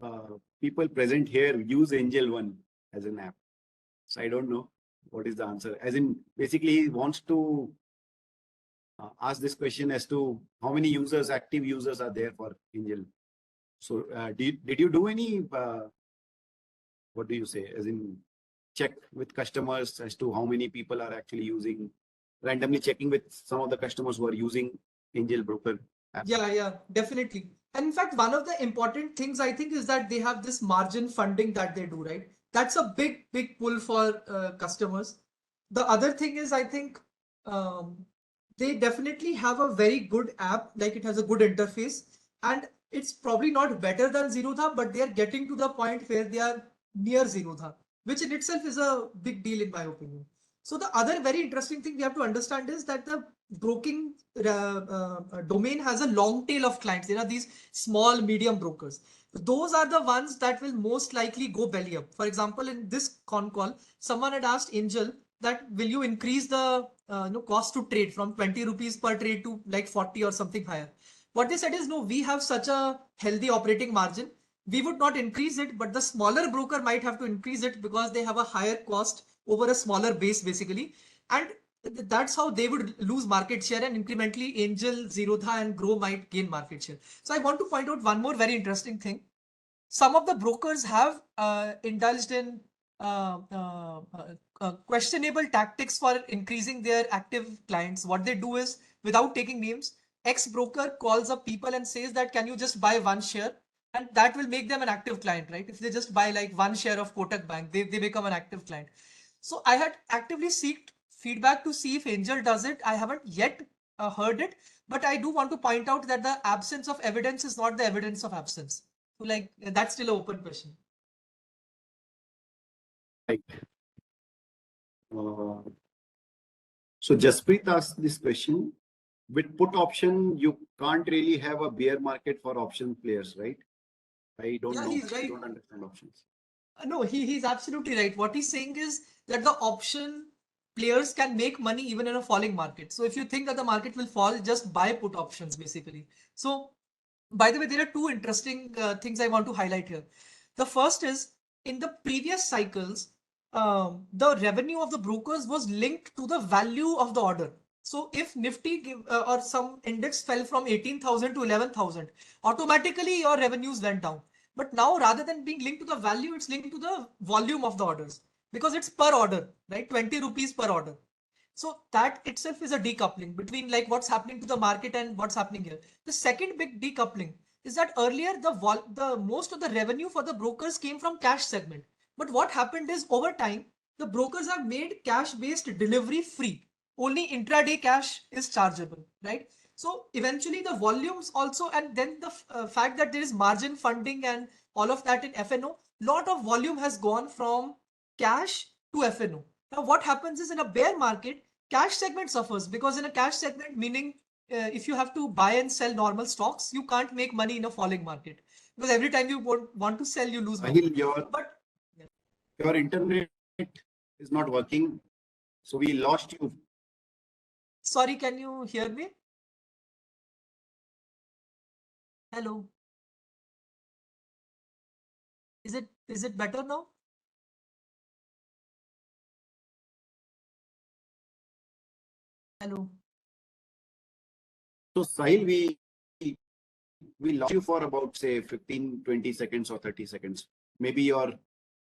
uh, people present here use Angel One as an app? So I don't know what is the answer. As in, basically, he wants to ask this question as to how many users, active users, are there for Angel. So, did you do any? What do you say? As in, check with customers as to how many people are actually using, randomly checking with some of the customers who are using Angel Broker app. Yeah, definitely. And in fact, one of the important things I think is that they have this margin funding that they do, right? That's a big pull for customers. The other thing is, I think they definitely have a very good app, like it has a good interface, and it's probably not better than Zerodha, but they are getting to the point where they are near Zerodha, which in itself is a big deal in my opinion. So the other very interesting thing we have to understand is that the broking domain has a long tail of clients. There are these small, medium brokers. Those are the ones that will most likely go belly up. For example, in this con call, someone had asked Angel that will you increase the cost to trade from 20 rupees per trade to like 40 or something higher. What they said is no, we have such a healthy operating margin. We would not increase it, but the smaller broker might have to increase it because they have a higher cost over a smaller base basically. And that's how they would lose market share and incrementally Angel, Zerodha and Grow might gain market share. So I want to point out one more very interesting thing. Some of the brokers have indulged in questionable tactics for increasing their active clients. What they do is, without taking names, ex-broker calls up people and says that, can you just buy one share? And that will make them an active client, right? If they just buy like one share of Kotak Bank, they become an active client. So I had actively sought feedback to see if Angel does it. I haven't yet heard it, but I do want to point out that the absence of evidence is not the evidence of absence. So like that's still an open question. Right. Uh, so Jaspreet asked this question. With put option, you can't really have a bear market for option players, right? I don't Yeah, know. he's I right. don't understand options. No, he's absolutely right. What he's saying is that the option players can make money even in a falling market. So if you think that the market will fall, just buy put options basically. So by the way, there are two interesting things I want to highlight here. The first is in the previous cycles, the revenue of the brokers was linked to the value of the order. So if Nifty or some index fell from 18,000 to 11,000, automatically your revenues went down. But now rather than being linked to the value, it's linked to the volume of the orders because it's per order, right? 20 rupees per order. So that itself is a decoupling between like what's happening to the market and what's happening here. The second big decoupling is that earlier the most of the revenue for the brokers came from cash segment. But what happened is over time, the brokers have made cash-based delivery free. Only intraday cash is chargeable, right? So eventually the volumes also, and then the fact that there is margin funding and all of that in FNO, lot of volume has gone from cash to FNO. Now what happens is in a bear market, cash segment suffers because in a cash segment, meaning if you have to buy and sell normal stocks, you can't make money in a falling market because every time you want to sell, you lose money. Sahil, But your internet is not working. So we lost you. sorry, can you hear me? Hello. Is it better now? Hello. So Sahil, we lost you for about say 15, 20 seconds or 30 seconds. Maybe your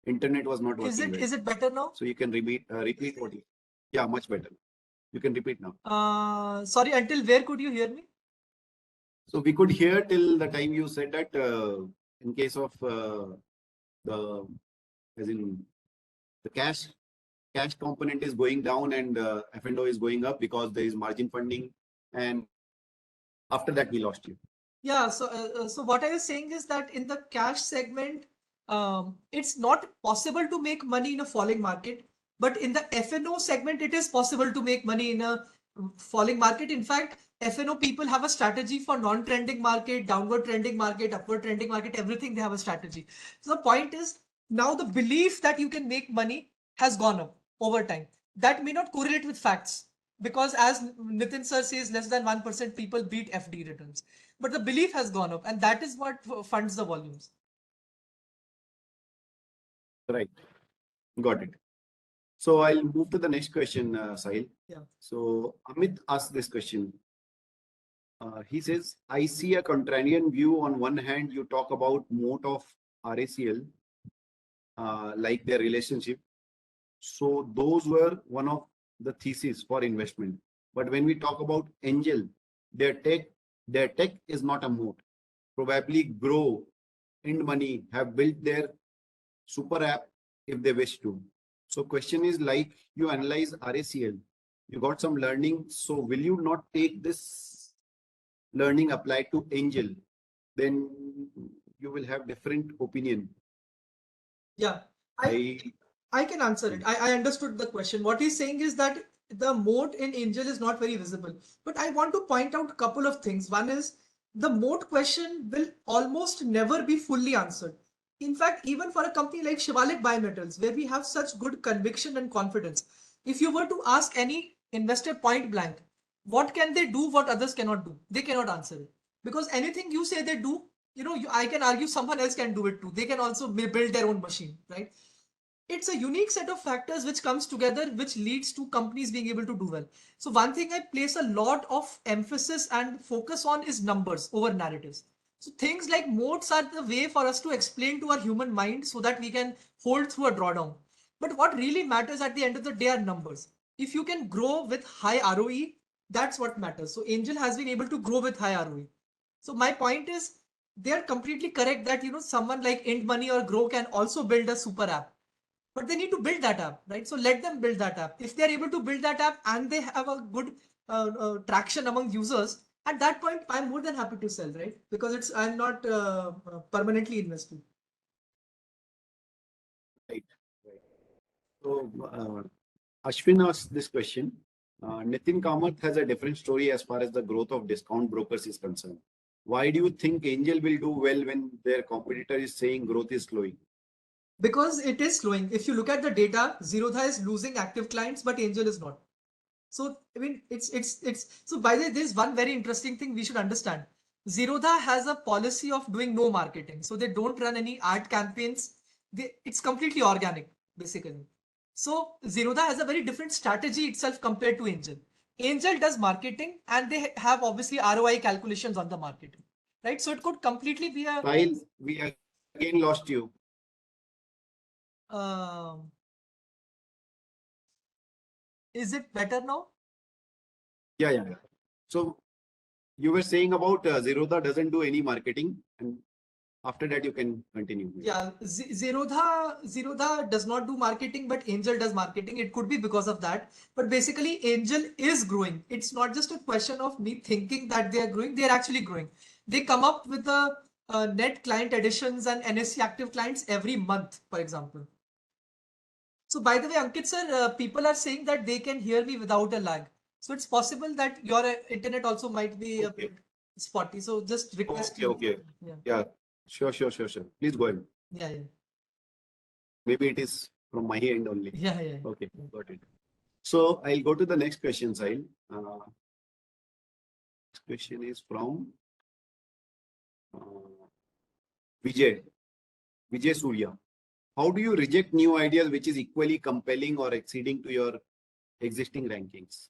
internet was not working well. Is it better now? So you can repeat what you. Yeah, much better. You can repeat now. Sorry, until where could you hear me? So we could hear till the time you said that in case of the as in the cash component is going down and F&O is going up because there is margin funding, and after that we lost you. Yeah, so what I was saying is that in the cash segment, it's not possible to make money in a falling market, but in the F&O segment, it is possible to make money in a falling market. In fact, F&O people have a strategy for non-trending market, downward trending market, upward trending market, everything they have a strategy. So the point is, now the belief that you can make money has gone up over time. That may not correlate with facts, because as Nitin sir says, less than 1% people beat FD returns. But the belief has gone up, and that is what funds the volumes. Right. Got it. So I'll move to the next question, Sahil. Yeah. So Amit asked this question. He says, I see a contrarian view. On one hand, you talk about moat of RACL, like their relationship. So those were one of the theses for investment. But when we talk about Angel, their tech is not a moat. Probably grow, end money, have built their super app if they wish to. So question is, like, you analyze RACL, you got some learning. So will you not take this learning applied to Angel? Then you will have different opinion. Yeah, I can answer it. I understood the question. What he's saying is that the moat in Angel is not very visible. But I want to point out a couple of things. One is the moat question will almost never be fully answered. In fact, even for a company like Shivalik Bimetals, where we have such good conviction and confidence, if you were to ask any investor point blank, what can they do what others cannot do? They cannot answer it. Because anything you say they do, I can argue someone else can do it too. They can also build their own machine, right? It's a unique set of factors which comes together, which leads to companies being able to do well. So one thing I place a lot of emphasis and focus on is numbers over narratives. So things like moats are the way for us to explain to our human mind so that we can hold through a drawdown. But what really matters at the end of the day are numbers. If you can grow with high ROE, that's what matters. So Angel has been able to grow with high ROE. So my point is, they are completely correct that someone like End Money or Grow can also build a super app. But they need to build that app, right? So let them build that app. If they're able to build that app and they have a good traction among users, at that point, I'm more than happy to sell, right? Because I'm not permanently investing. Right. So Ashwin asked this question. Nitin Kamath has a different story as far as the growth of discount brokers is concerned. Why do you think Angel will do well when their competitor is saying growth is slowing? Because it is slowing. If you look at the data, Zerodha is losing active clients, but Angel is not. So I mean, it's so by the way, there's one very interesting thing we should understand. Zerodha has a policy of doing no marketing. So they don't run any ad campaigns. It's completely organic, basically. So Zerodha has a very different strategy itself compared to Angel. Angel does marketing and they have obviously ROI calculations on the marketing, right? So it could completely be a. Sahil, we again lost you. Is it better now? Yeah. So you were saying about Zerodha doesn't do any marketing, and after that you can continue. Yeah, Zerodha does not do marketing, but Angel does marketing. It could be because of that. But basically, Angel is growing. It's not just a question of me thinking that they are growing. They are actually growing. They come up with the net client additions and NSC active clients every month, for example. So by the way, Ankit sir, people are saying that they can hear me without a lag. So it's possible that your internet also might be a bit spotty. So just request you. Okay. Yeah. Yeah. Sure. Please go ahead. Yeah. Maybe it is from my end only. Yeah. Okay, got it. So I'll go to the next question, Sahil. This question is from Vijay. Vijay Surya, how do you reject new ideas which is equally compelling or exceeding to your existing rankings?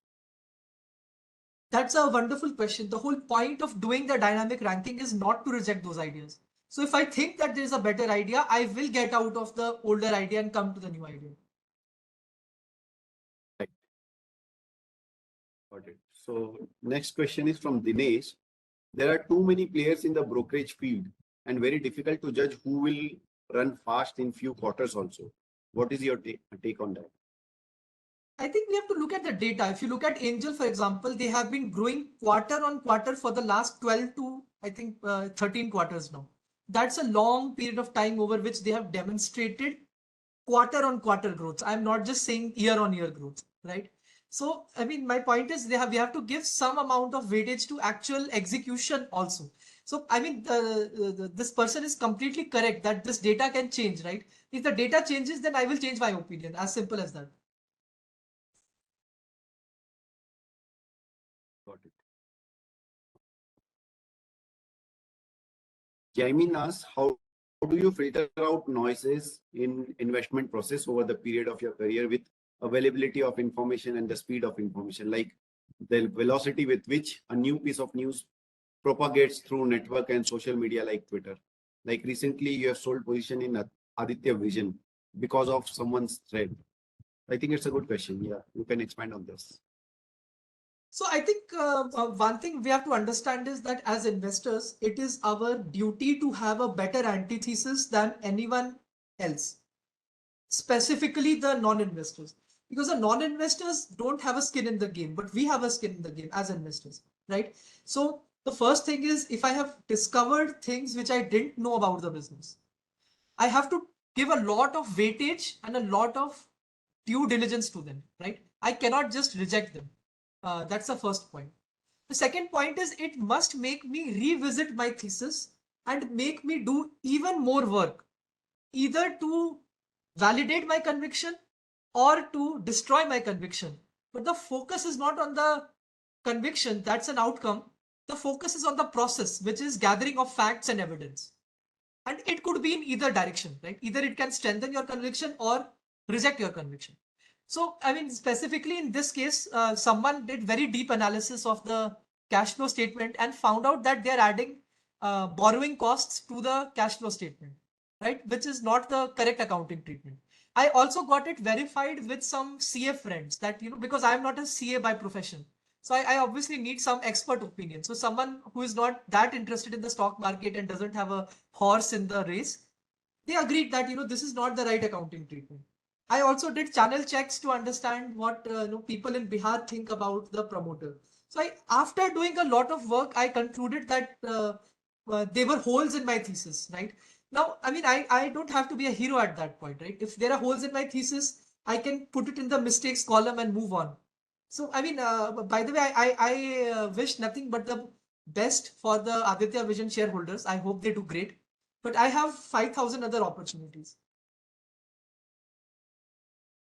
That's a wonderful question. The whole point of doing the dynamic ranking is not to reject those ideas. So if I think that there's a better idea, I will get out of the older idea and come to the new idea. Right. Got it. So next question is from Dinesh. There are too many players in the brokerage field and very difficult to judge who will run fast in few quarters also. What is your take on that? I think we have to look at the data. If you look at Angel, for example, they have been growing quarter on quarter for the last 12 to, I think, 13 quarters now. That's a long period of time over which they have demonstrated quarter on quarter growth. I'm not just saying year on year growth, right? So, I mean, my point is we have to give some amount of weightage to actual execution also. So, I mean, this person is completely correct that this data can change, right? If the data changes, then I will change my opinion. As simple as that. Got it. Jaimin asks, how do you filter out noises in investment process over the period of your career with availability of information and the speed of information, like the velocity with which a new piece of news propagates through network and social media like Twitter? Like recently you have sold position in Aditya Vision because of someone's thread. I think it's a good question. Yeah, you can expand on this. So I think one thing we have to understand is that as investors, it is our duty to have a better antithesis than anyone else, specifically the non-investors, because the non-investors don't have a skin in the game, but we have a skin in the game as investors, right? So the first thing is, if I have discovered things which I didn't know about the business, I have to give a lot of weightage and a lot of due diligence to them, right? I cannot just reject them. That's the first point. The second point is it must make me revisit my thesis and make me do even more work, either to validate my conviction or to destroy my conviction. But the focus is not on the conviction, that's an outcome. The focus is on the process, which is gathering of facts and evidence. And it could be in either direction, right? Either it can strengthen your conviction or reject your conviction. So, I mean, specifically in this case, someone did very deep analysis of the cash flow statement and found out that they're adding borrowing costs to the cash flow statement, right? Which is not the correct accounting treatment. I also got it verified with some CA friends that, because I'm not a CA by profession. So I obviously need some expert opinion. So someone who is not that interested in the stock market and doesn't have a horse in the race, they agreed that, this is not the right accounting treatment. I also did channel checks to understand what people in Bihar think about the promoter. So after doing a lot of work, I concluded that there were holes in my thesis, right? Now, I mean, I don't have to be a hero at that point, right? If there are holes in my thesis, I can put it in the mistakes column and move on. So, I mean, by the way, I wish nothing but the best for the Aditya Vision shareholders. I hope they do great. But I have 5,000 other opportunities.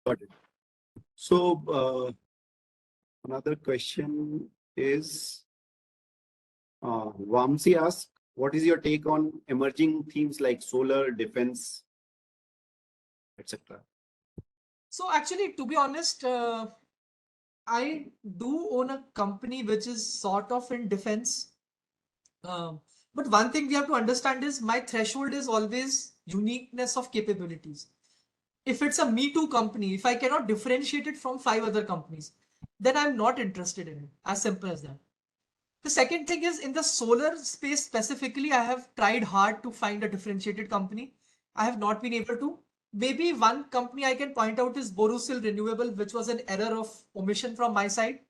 Got it. So another question is, Vamsi asks, what is your take on emerging themes like solar, defense, etc.? So actually, to be honest, I do own a company which is sort of in defense. But one thing we have to understand is my threshold is always uniqueness of capabilities. If it's a Me Too company, if I cannot differentiate it from 5 other companies, then I'm not interested in it. As simple as that. The second thing is in the solar space specifically, I have tried hard to find a differentiated company. I have not been able to. Maybe one company I can point out is Borosil Renewable, which was an error of omission from my side.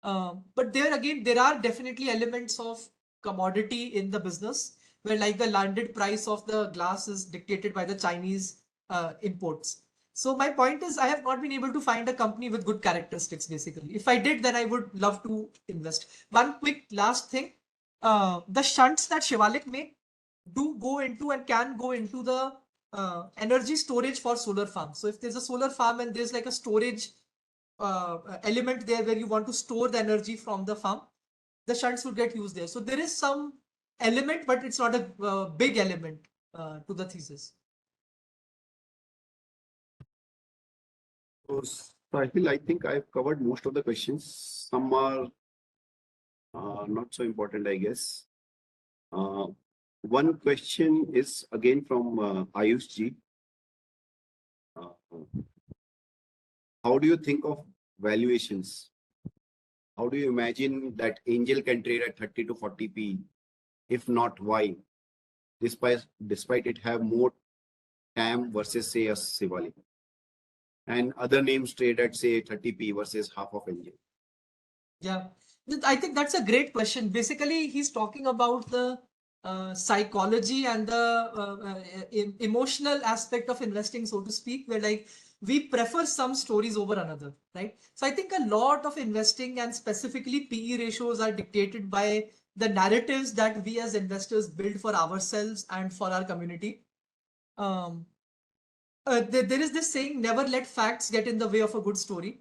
But there again, there are definitely elements of commodity in the business where like the landed price of the glass is dictated by the Chinese imports. So my point is I have not been able to find a company with good characteristics basically. If I did, then I would love to invest. One quick last thing, the shunts that Shivalik make do go into and can go into the energy storage for solar farms. So if there's a solar farm and there's like a storage element there where you want to store the energy from the farm, the shunts would get used there. So there is some element, but it's not a big element to the thesis. So, Sahil, I think I've covered most of the questions. Some are not so important, I guess. Uh, One question is again from Ayush Ji. Uh, how do you think of valuations? How do you imagine that Angel can trade at 30 to 40 P? If not, why? Despite it have more TAM versus say a Shivalik, and other names trade at say 30 P versus half of Angel. Yeah, I think that's a great question. Basically, he's talking about the psychology and the emotional aspect of investing, so to speak, where like we prefer some stories over another, right? So I think a lot of investing and specifically PE ratios are dictated by the narratives that we as investors build for ourselves and for our community. Um, there is this saying, never let facts get in the way of a good story.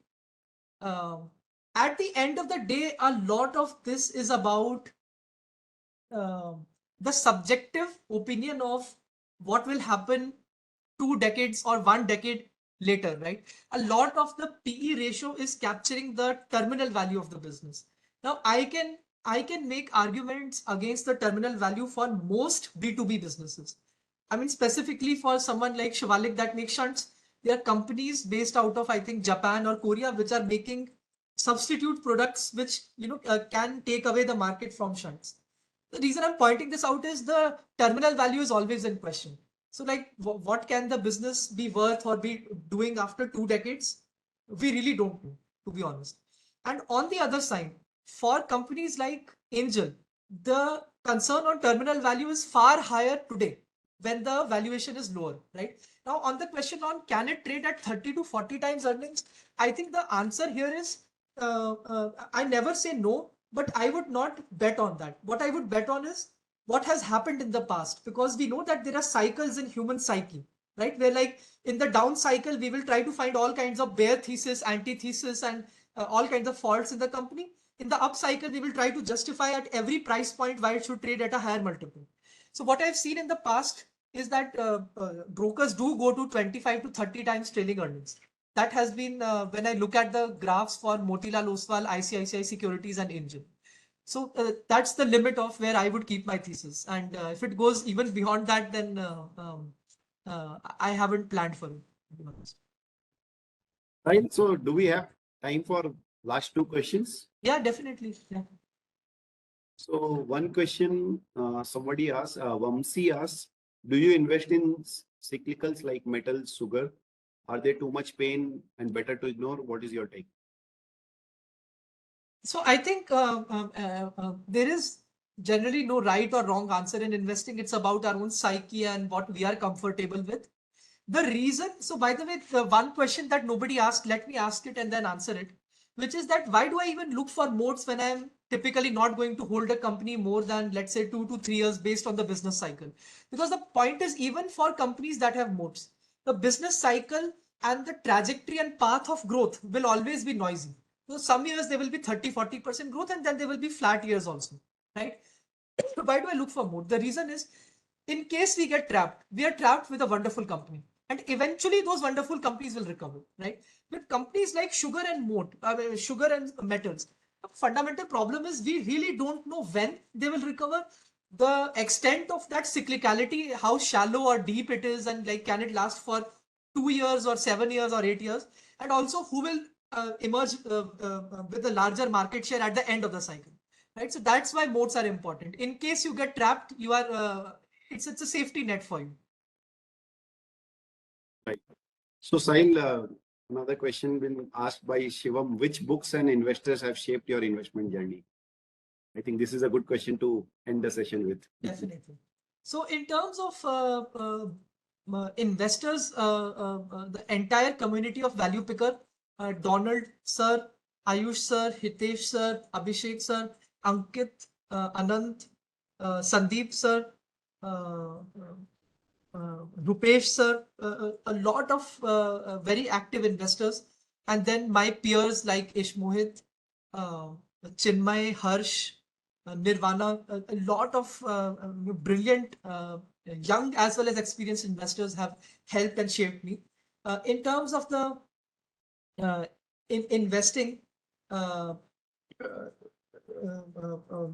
Um, at the end of the day, a lot of this is about the subjective opinion of what will happen 2 decades or 1 decade later, right? A lot of the PE ratio is capturing the terminal value of the business. Now, I can make arguments against the terminal value for most B2B businesses. I mean, specifically for someone like Shivalik that makes shunts, there are companies based out of, I think, Japan or Korea, which are making substitute products which can take away the market from shunts. The reason I'm pointing this out is the terminal value is always in question. So, like, what can the business be worth or be doing after 2 decades? We really don't know, to be honest. And on the other side, for companies like Angel, the concern on terminal value is far higher today when the valuation is lower, right? Now, on the question on can it trade at 30 to 40 times earnings, I think the answer here is I never say no, but I would not bet on that. What I would bet on is what has happened in the past, because we know that there are cycles in human psyche, right? Where like in the down cycle, we will try to find all kinds of bare thesis, antithesis, and all kinds of faults in the company. In the up cycle, we will try to justify at every price point why it should trade at a higher multiple. So what I've seen in the past is that brokers do go to 25 to 30 times trailing earnings. That has been when I look at the graphs for Motilal Oswal, ICICI Securities, and Angel. So that's the limit of where I would keep my thesis. And if it goes even beyond that, then I haven't planned for it, to be honest. Right. So, do we have time for last two questions? Yeah, definitely. Yeah. So, one question somebody asked, Vamsi asked, do you invest in cyclicals like metal, sugar? Are they too much pain and better to ignore? What is your take? So I think there is generally no right or wrong answer in investing. It's about our own psyche and what we are comfortable with. The reason, so by the way, the one question that nobody asked, let me ask it and then answer it, which is that why do I even look for moats when I'm typically not going to hold a company more than, let's say, 2 to 3 years based on the business cycle? Because the point is, even for companies that have moats, the business cycle and the trajectory and path of growth will always be noisy. So some years there will be 30-40% growth, and then there will be flat years also, right? So why do I look for moat? The reason is, in case we get trapped, we are trapped with a wonderful company. And eventually those wonderful companies will recover, right? With companies like sugar and sugar and metals, the fundamental problem is we really don't know when they will recover, the extent of that cyclicality, how shallow or deep it is, and like can it last for 2 years or 7 years or 8 years, and also who will emerge with a larger market share at the end of the cycle, right? So that's why moats are important. In case you get trapped, you are it's a safety net for you. Right. So, Sahil, another question been asked by Shivam. Which books and investors have shaped your investment journey? I think this is a good question to end the session with. Definitely. So in terms of investors, the entire community of value picker, Donald sir, Ayush sir, Hitesh sir, Abhishek sir, Ankit, Anant, Sandeep sir, uh, Rupesh sir, a lot of very active investors, and then my peers like Ish Mohit, uh, Chinmay, Harsh, Nirvana, a lot of brilliant young as well as experienced investors have helped and shaped me. In terms of the in investing uh, uh,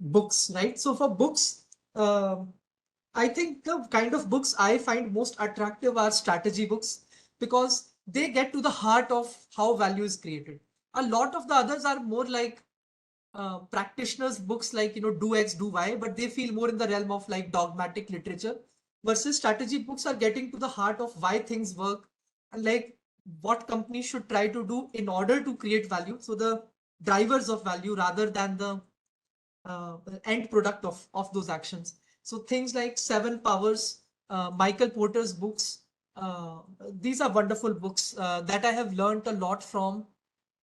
books, right? So for books, I think the kind of books I find most attractive are strategy books because they get to the heart of how value is created. A lot of the others are more like practitioners books like do X, do Y, but they feel more in the realm of like dogmatic literature versus strategy books are getting to the heart of why things work and like what companies should try to do in order to create value. So the drivers of value rather than the end product of those actions. So things like Seven Powers, Michael Porter's books, these are wonderful books that I have learned a lot from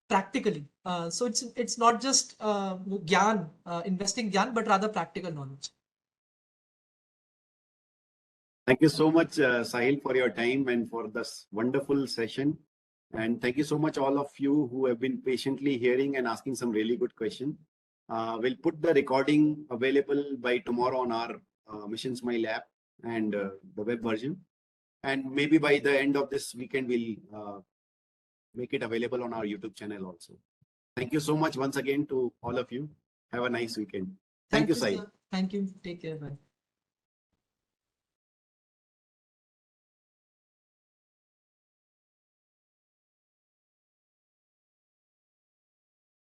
practically. So it's not just gyan, investing gyan, but rather practical knowledge. Thank you so much, Sahil, for your time and for this wonderful session. And thank you so much, all of you who have been patiently hearing and asking some really good questions. We'll put the recording available by tomorrow on our Mission Smile app and the web version. And maybe by the end of this weekend, we'll make it available on our YouTube channel also. Thank you so much once again to all of you. Have a nice weekend. Thank you, Sahil. Sir. Thank you. Take care. Bye.